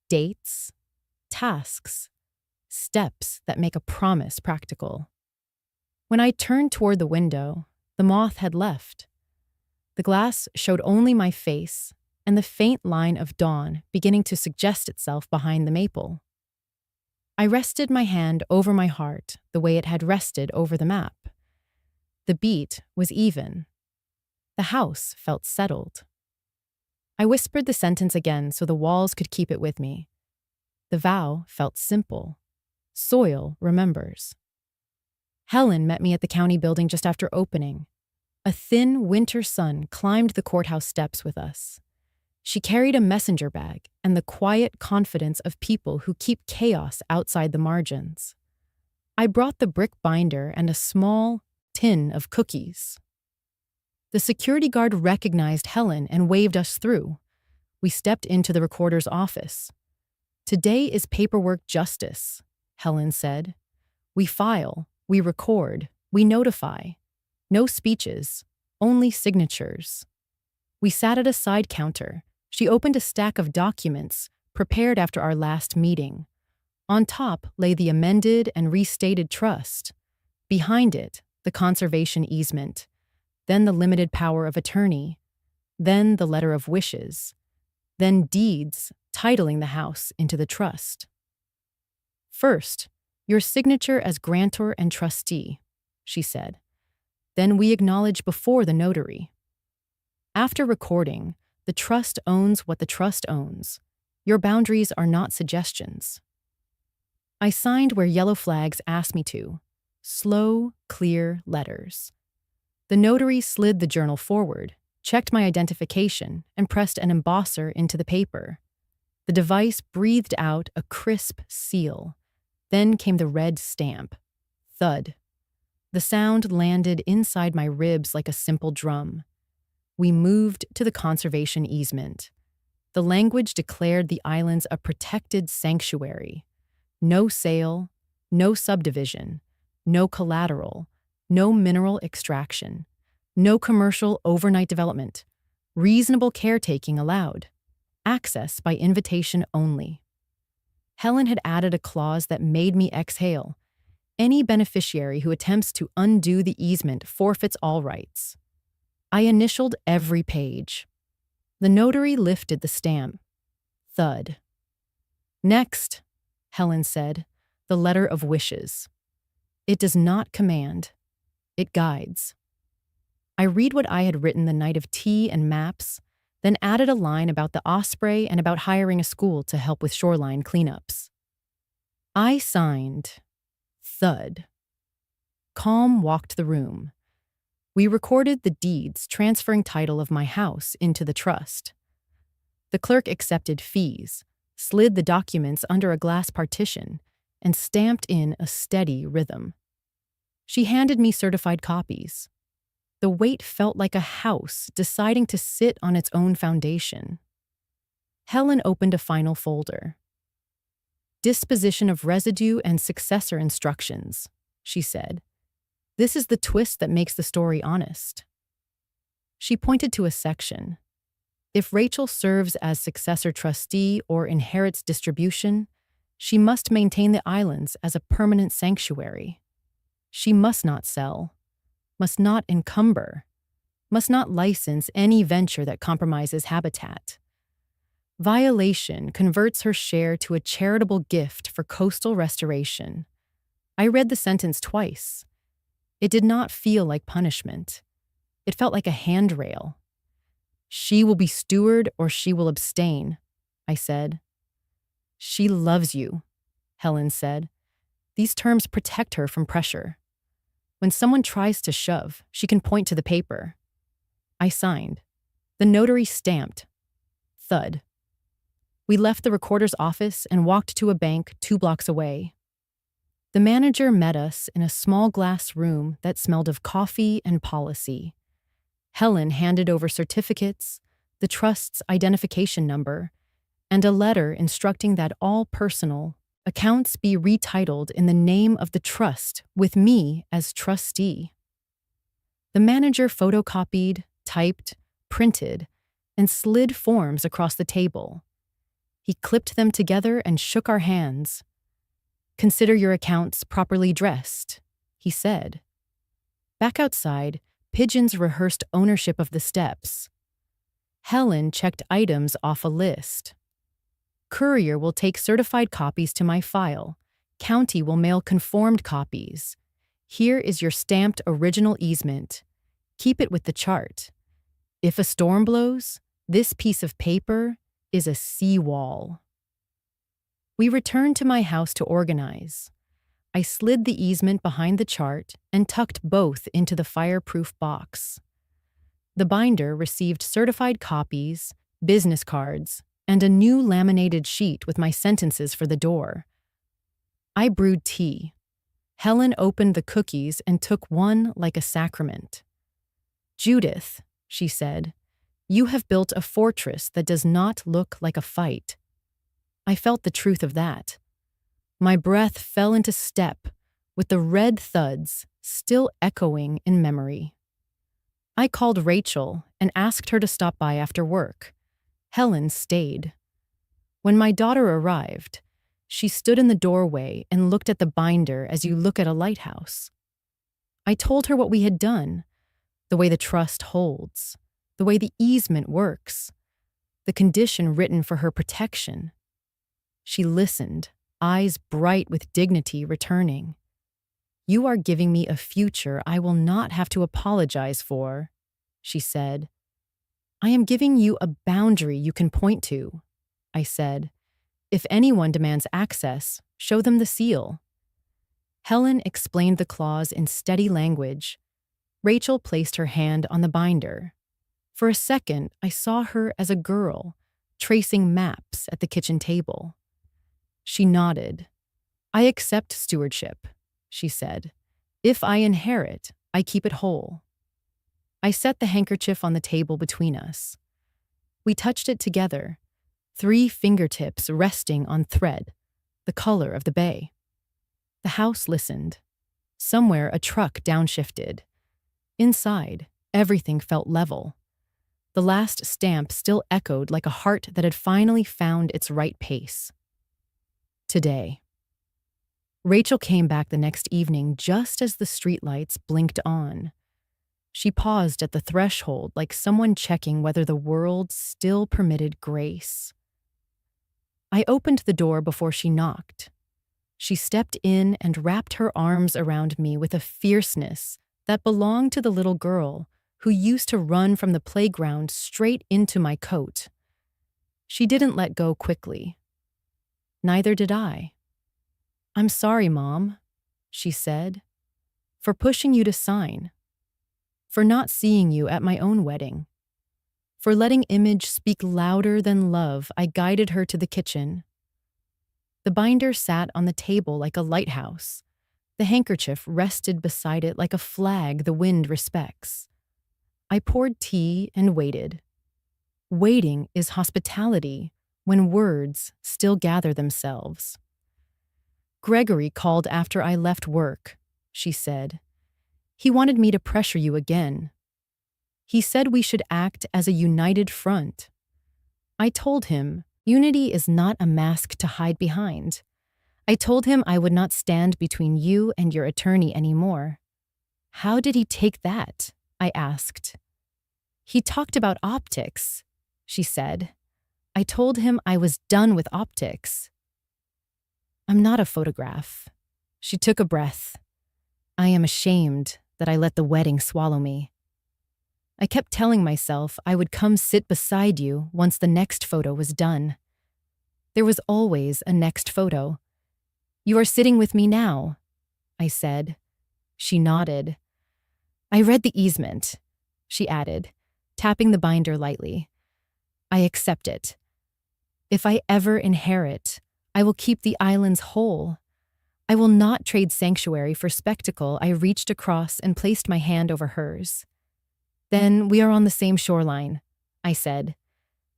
Dates, tasks, steps that make a promise practical. When I turned toward the window, the moth had left. The glass showed only my face and the faint line of dawn beginning to suggest itself behind the maple. I rested my hand over my heart the way it had rested over the map. The beat was even. The house felt settled. I whispered the sentence again so the walls could keep it with me. The vow felt simple. Soil remembers. Helen met me at the county building just after opening. A thin winter sun climbed the courthouse steps with us. She carried a messenger bag and the quiet confidence of people who keep chaos outside the margins. I brought the brick binder and a small tin of cookies. The security guard recognized Helen and waved us through. We stepped into the recorder's office. "Today is paperwork justice," Helen said. "We file, we record, we notify. No speeches, only signatures." We sat at a side counter. She opened a stack of documents prepared after our last meeting. On top lay the amended and restated trust. Behind it, the conservation easement. Then the limited power of attorney. Then the letter of wishes. Then deeds titling the house into the trust. "First, your signature as grantor and trustee," she said. "Then we acknowledge before the notary. After recording, the trust owns what the trust owns. Your boundaries are not suggestions." I signed where yellow flags asked me to. Slow, clear letters. The notary slid the journal forward, checked my identification, and pressed an embosser into the paper. The device breathed out a crisp seal. Then came the red stamp. Thud. The sound landed inside my ribs like a simple drum. We moved to the conservation easement. The language declared the islands a protected sanctuary. No sale, no subdivision, no collateral, no mineral extraction, no commercial overnight development. Reasonable caretaking allowed. Access by invitation only. Helen had added a clause that made me exhale. Any beneficiary who attempts to undo the easement forfeits all rights. I initialed every page. The notary lifted the stamp. Thud. "Next," Helen said, "the letter of wishes. It does not command. It guides." I read what I had written the night of tea and maps, then added a line about the osprey and about hiring a school to help with shoreline cleanups. I signed. Thud. Calm walked the room. We recorded the deeds transferring title of my house into the trust. The clerk accepted fees, slid the documents under a glass partition, and stamped in a steady rhythm. She handed me certified copies. The weight felt like a house deciding to sit on its own foundation. Helen opened a final folder. "Disposition of residue and successor instructions," she said. "This is the twist that makes the story honest." She pointed to a section. "If Rachel serves as successor trustee or inherits distribution, she must maintain the islands as a permanent sanctuary. She must not sell, must not encumber, must not license any venture that compromises habitat. Violation converts her share to a charitable gift for coastal restoration." I read the sentence twice. It did not feel like punishment. It felt like a handrail. "She will be steward or she will abstain," I said. "She loves you," Helen said. "These terms protect her from pressure. When someone tries to shove, she can point to the paper." I signed. The notary stamped. Thud. We left the recorder's office and walked to a bank 2 blocks away. The manager met us in a small glass room that smelled of coffee and policy. Helen handed over certificates, the trust's identification number, and a letter instructing that all personal accounts be retitled in the name of the trust with me as trustee. The manager photocopied, typed, printed, and slid forms across the table. He clipped them together and shook our hands. "Consider your accounts properly dressed," he said. Back outside, pigeons rehearsed ownership of the steps. Helen checked items off a list. "Courier will take certified copies to my file. County will mail conformed copies. Here is your stamped original easement. Keep it with the chart. If a storm blows, this piece of paper is a seawall." We returned to my house to organize. I slid the easement behind the chart and tucked both into the fireproof box. The binder received certified copies, business cards, and a new laminated sheet with my sentences for the door. I brewed tea. Helen opened the cookies and took one like a sacrament. "Judith," she said, You have built a fortress that does not look like a fight. I felt the truth of that. My breath fell into step with the red thuds still echoing in memory. I called Rachel and asked her to stop by after work. Helen stayed. When my daughter arrived, she stood in the doorway and looked at the binder as you look at a lighthouse. I told her what we had done, the way the trust holds, the way the easement works, the condition written for her protection. She listened, eyes bright with dignity returning. You are giving me a future I will not have to apologize for, she said. I am giving you a boundary you can point to, I said. If anyone demands access, show them the seal. Helen explained the clause in steady language. Rachel placed her hand on the binder. For a second, I saw her as a girl, tracing maps at the kitchen table. She nodded. I accept stewardship, she said. If I inherit, I keep it whole. I set the handkerchief on the table between us. We touched it together, 3 fingertips resting on thread, the color of the bay. The house listened. Somewhere a truck downshifted. Inside, everything felt level. The last stamp still echoed like a heart that had finally found its right pace. Today. Rachel came back the next evening just as the streetlights blinked on. She paused at the threshold like someone checking whether the world still permitted grace. I opened the door before she knocked. She stepped in and wrapped her arms around me with a fierceness that belonged to the little girl who used to run from the playground straight into my coat. She didn't let go quickly. Neither did I. I'm sorry, Mom, she said, for pushing you to sign, for not seeing you at my own wedding. For letting image speak louder than love, I guided her to the kitchen. The binder sat on the table like a lighthouse. The handkerchief rested beside it like a flag the wind respects. I poured tea and waited. Waiting is hospitality when words still gather themselves. Gregory called after I left work, she said. He wanted me to pressure you again. He said we should act as a united front. I told him, unity is not a mask to hide behind. I told him I would not stand between you and your attorney anymore. How did he take that? I asked. He talked about optics, she said. I told him I was done with optics. I'm not a photograph. She took a breath. I am ashamed that I let the wedding swallow me. I kept telling myself I would come sit beside you once the next photo was done. There was always a next photo. You are sitting with me now, I said. She nodded. I read the easement, she added, tapping the binder lightly. I accept it. If I ever inherit, I will keep the islands whole. I will not trade sanctuary for spectacle. I reached across and placed my hand over hers. Then we are on the same shoreline, I said.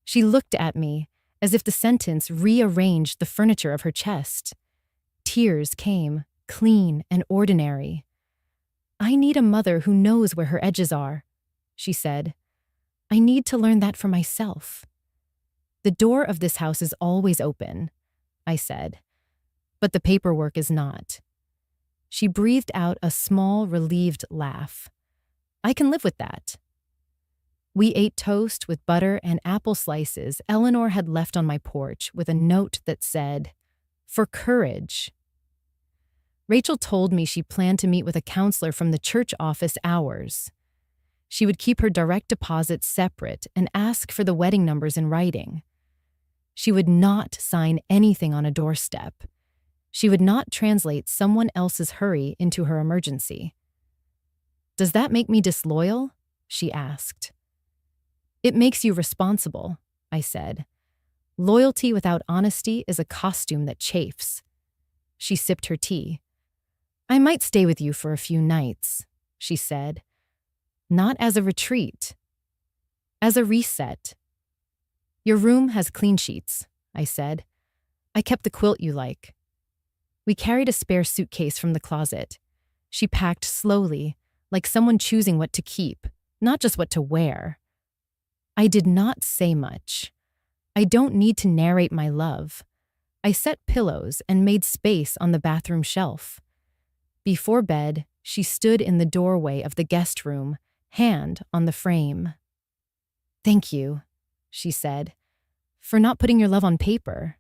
She looked at me as if the sentence rearranged the furniture of her chest. Tears came, clean and ordinary. I need a mother who knows where her edges are, she said. I need to learn that for myself. The door of this house is always open, I said, but the paperwork is not. She breathed out a small, relieved laugh. I can live with that. We ate toast with butter and apple slices Eleanor had left on my porch with a note that said, "For courage." Rachel told me she planned to meet with a counselor from the church office hours. She would keep her direct deposit separate and ask for the wedding numbers in writing. She would not sign anything on a doorstep. She would not translate someone else's hurry into her emergency. Does that make me disloyal? She asked. It makes you responsible, I said. Loyalty without honesty is a costume that chafes. She sipped her tea. I might stay with you for a few nights, she said. Not as a retreat. As a reset, your room has clean sheets, I said. I kept the quilt you like. We carried a spare suitcase from the closet. She packed slowly, like someone choosing what to keep, not just what to wear. I did not say much. I don't need to narrate my love. I set pillows and made space on the bathroom shelf. Before bed, she stood in the doorway of the guest room, hand on the frame. "Thank you," she said, "for not putting your love on paper."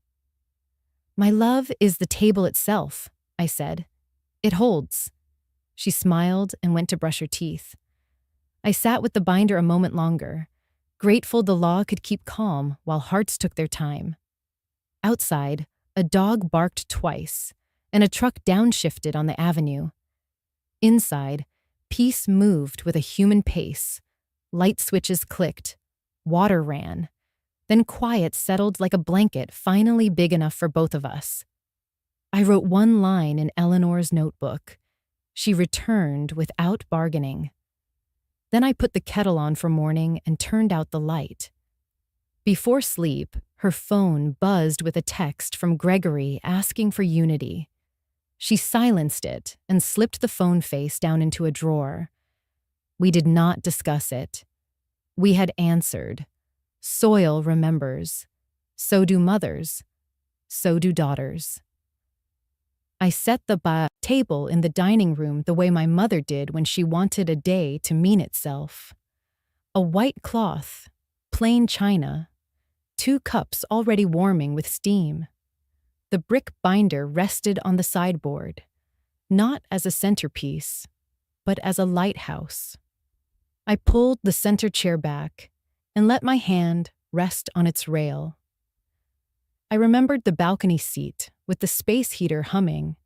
"My love is the table itself," I said. "It holds." She smiled and went to brush her teeth. I sat with the binder a moment longer, grateful the law could keep calm while hearts took their time. Outside, a dog barked twice, and a truck downshifted on the avenue. Inside, peace moved with a human pace. Light switches clicked. Water ran. Then quiet settled like a blanket finally big enough for both of us. I wrote one line in Eleanor's notebook. She returned without bargaining. Then I put the kettle on for morning and turned out the light. Before sleep, her phone buzzed with a text from Gregory asking for unity. She silenced it and slipped the phone face down into a drawer. We did not discuss it. We had answered. Soil remembers. So do mothers. So do daughters. I set the table in the dining room the way my mother did when she wanted a day to mean itself. A white cloth, plain china, 2 cups already warming with steam. The brick binder rested on the sideboard, not as a centerpiece, but as a lighthouse. I pulled the center chair back and let my hand rest on its rail. I remembered the balcony seat with the space heater humming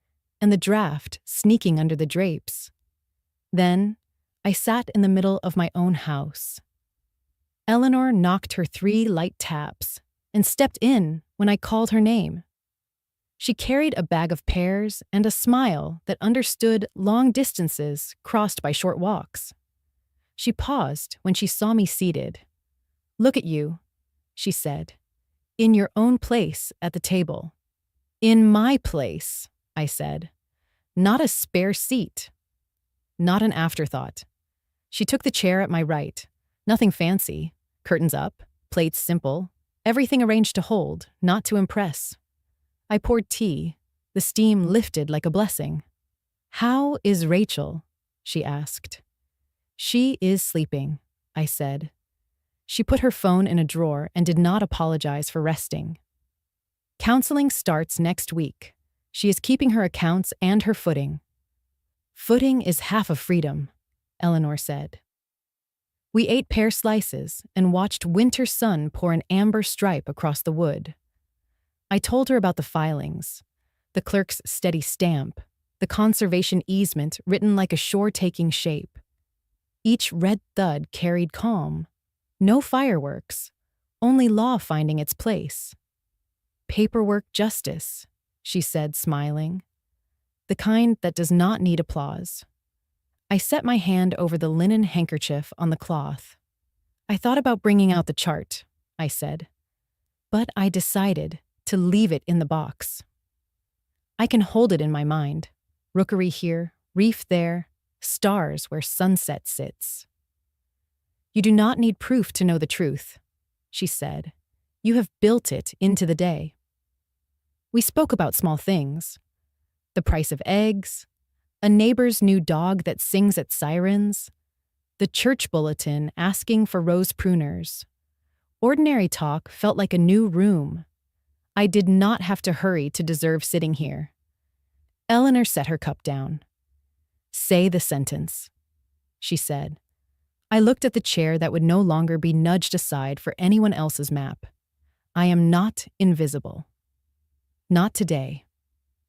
and the draft sneaking under the drapes. Then, I sat in the middle of my own house. Eleanor knocked her 3 light taps and stepped in when I called her name. She carried a bag of pears and a smile that understood long distances crossed by short walks. She paused when she saw me seated. "Look at you," she said. "In your own place at the table." "In my place," I said. "Not a spare seat." Not an afterthought. She took the chair at my right. Nothing fancy. Curtains up, plates simple, everything arranged to hold, not to impress. I poured tea. The steam lifted like a blessing. "How is Rachel?" she asked. "She is sleeping," I said. She put her phone in a drawer and did not apologize for resting. "Counseling starts next week. She is keeping her accounts and her footing." "Footing is half of freedom," Eleanor said. We ate pear slices and watched winter sun pour an amber stripe across the wood. I told her about the filings, the clerk's steady stamp, the conservation easement written like a shore-taking shape. Each red thud carried calm. No fireworks, only law finding its place. "Paperwork justice," she said, smiling. "The kind that does not need applause." I set my hand over the linen handkerchief on the cloth. "I thought about bringing out the chart," I said. "But I decided to leave it in the box. I can hold it in my mind. Rookery here, reef there, stars where sunset sits." "You do not need proof to know the truth," she said. "You have built it into the day." We spoke about small things. The price of eggs, a neighbor's new dog that sings at sirens, the church bulletin asking for rose pruners. Ordinary talk felt like a new room. I did not have to hurry to deserve sitting here. Eleanor set her cup down. "Say the sentence," she said. I looked at the chair that would no longer be nudged aside for anyone else's map. "I am not invisible. Not today.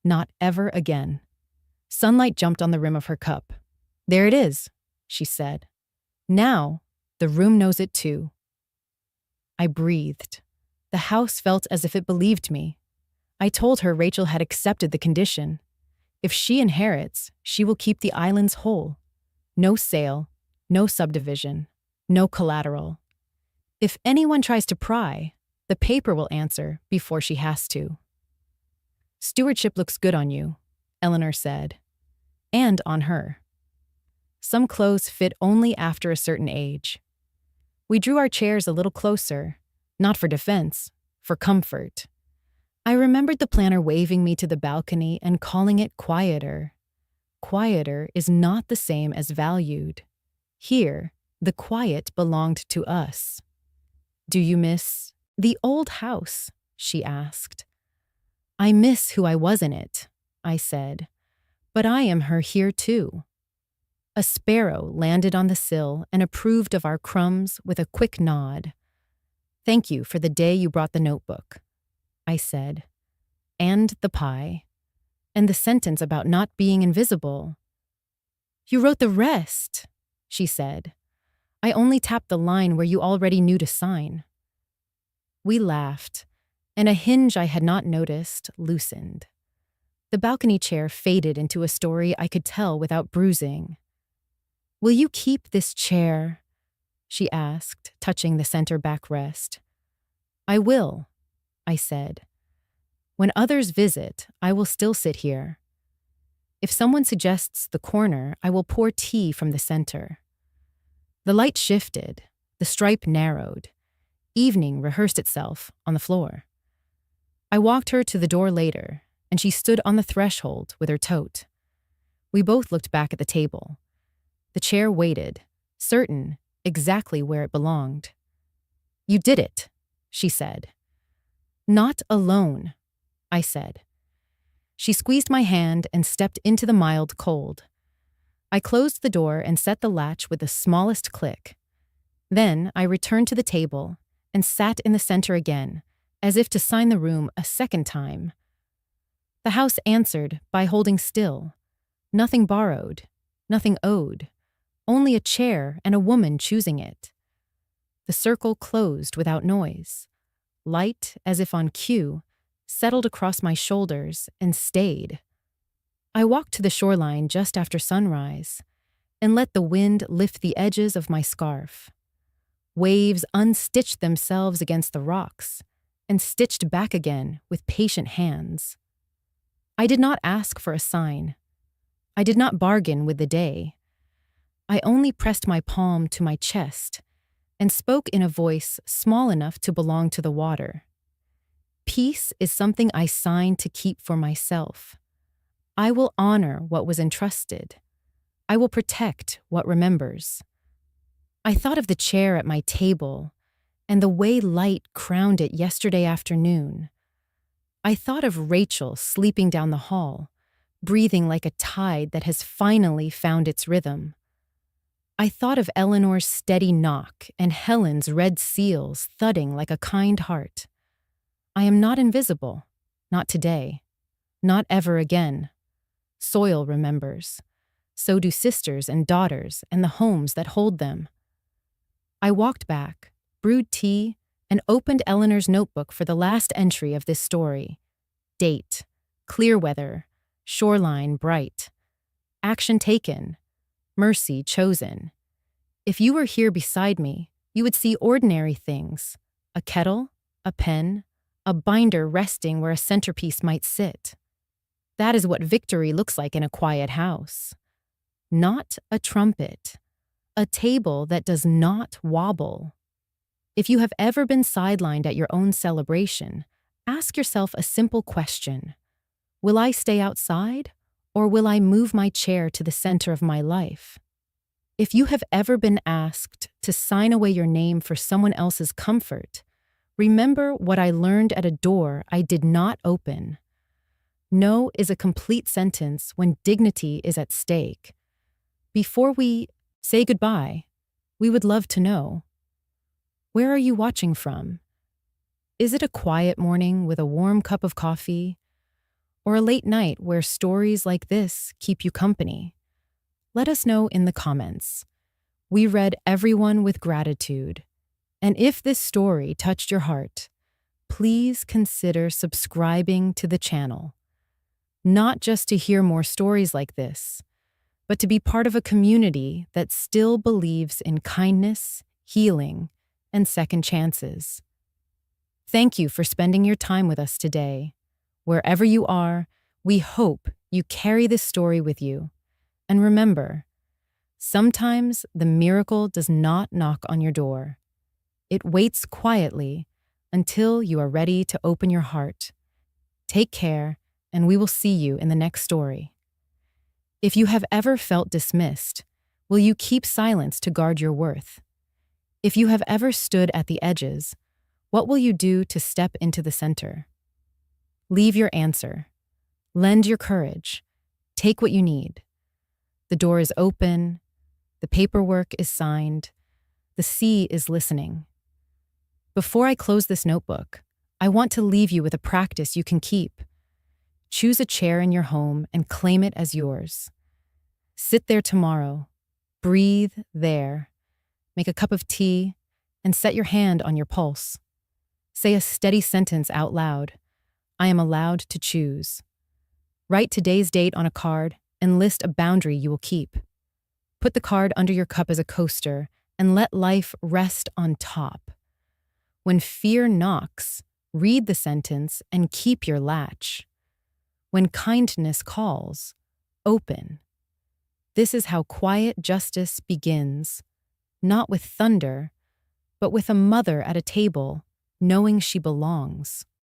Not ever again." Sunlight jumped on the rim of her cup. "There it is," she said. "Now, the room knows it too." I breathed. The house felt as if it believed me. I told her Rachel had accepted the condition. If she inherits, she will keep the islands whole. No sale, no subdivision, no collateral. If anyone tries to pry, the paper will answer before she has to. Stewardship looks good on you, Eleanor said, and on her. Some clothes fit only after a certain age. We drew our chairs a little closer, not for defense, for comfort. I remembered the planner waving me to the balcony and calling it quieter. Quieter is not the same as valued. Here, the quiet belonged to us. Do you miss the old house? She asked. I miss who I was in it, I said, but I am her here too. A sparrow landed on the sill and approved of our crumbs with a quick nod. Thank you for the day you brought the notebook, I said, and the pie, and the sentence about not being invisible. You wrote the rest, she said. I only tapped the line where you already knew to sign. We laughed, and a hinge I had not noticed loosened. The balcony chair faded into a story I could tell without bruising. Will you keep this chair? She asked, touching the center backrest. I will, I said. When others visit, I will still sit here. If someone suggests the corner, I will pour tea from the center. The light shifted, the stripe narrowed. Evening rehearsed itself on the floor. I walked her to the door later, and she stood on the threshold with her tote. We both looked back at the table. The chair waited, certain exactly where it belonged. You did it, she said. Not alone, I said. She squeezed my hand and stepped into the mild cold. I closed the door and set the latch with the smallest click. Then I returned to the table and sat in the center again, as if to sign the room a second time. The house answered by holding still. Nothing borrowed, nothing owed, only a chair and a woman choosing it. The circle closed without noise. Light, as if on cue, settled across my shoulders and stayed. I walked to the shoreline just after sunrise and let the wind lift the edges of my scarf. Waves unstitched themselves against the rocks and stitched back again with patient hands. I did not ask for a sign. I did not bargain with the day. I only pressed my palm to my chest and spoke in a voice small enough to belong to the water. Peace is something I signed to keep for myself. I will honor what was entrusted. I will protect what remembers. I thought of the chair at my table and the way light crowned it yesterday afternoon. I thought of Rachel sleeping down the hall, breathing like a tide that has finally found its rhythm. I thought of Eleanor's steady knock and Helen's red seals thudding like a kind heart. I am not invisible, not today, not ever again. Soil remembers. So do sisters and daughters and the homes that hold them. I walked back, brewed tea, and opened Eleanor's notebook for the last entry of this story. Date, clear weather, shoreline bright. Action taken, mercy chosen. If you were here beside me, you would see ordinary things. A kettle, a pen, a binder resting where a centerpiece might sit. That is what victory looks like in a quiet house. Not a trumpet. A table that does not wobble. If you have ever been sidelined at your own celebration, ask yourself a simple question. Will I stay outside, or will I move my chair to the center of my life? If you have ever been asked to sign away your name for someone else's comfort, remember what I learned at a door I did not open. No is a complete sentence when dignity is at stake. Before we say goodbye, we would love to know. Where are you watching from? Is it a quiet morning with a warm cup of coffee? Or a late night where stories like this keep you company? Let us know in the comments. We read everyone with gratitude. And if this story touched your heart, please consider subscribing to the channel. Not just to hear more stories like this, but to be part of a community that still believes in kindness, healing, and second chances. Thank you for spending your time with us today. Wherever you are, we hope you carry this story with you. And remember, sometimes the miracle does not knock on your door. It waits quietly until you are ready to open your heart. Take care, and we will see you in the next story. If you have ever felt dismissed, will you keep silence to guard your worth? If you have ever stood at the edges, what will you do to step into the center? Leave your answer. Lend your courage. Take what you need. The door is open. The paperwork is signed. The sea is listening. Before I close this notebook, I want to leave you with a practice you can keep. Choose a chair in your home and claim it as yours. Sit there tomorrow. Breathe there. Make a cup of tea and set your hand on your pulse. Say a steady sentence out loud. I am allowed to choose. Write today's date on a card and list a boundary you will keep. Put the card under your cup as a coaster and let life rest on top. When fear knocks, read the sentence and keep your latch. When kindness calls, open. This is how quiet justice begins, not with thunder, but with a mother at a table, knowing she belongs.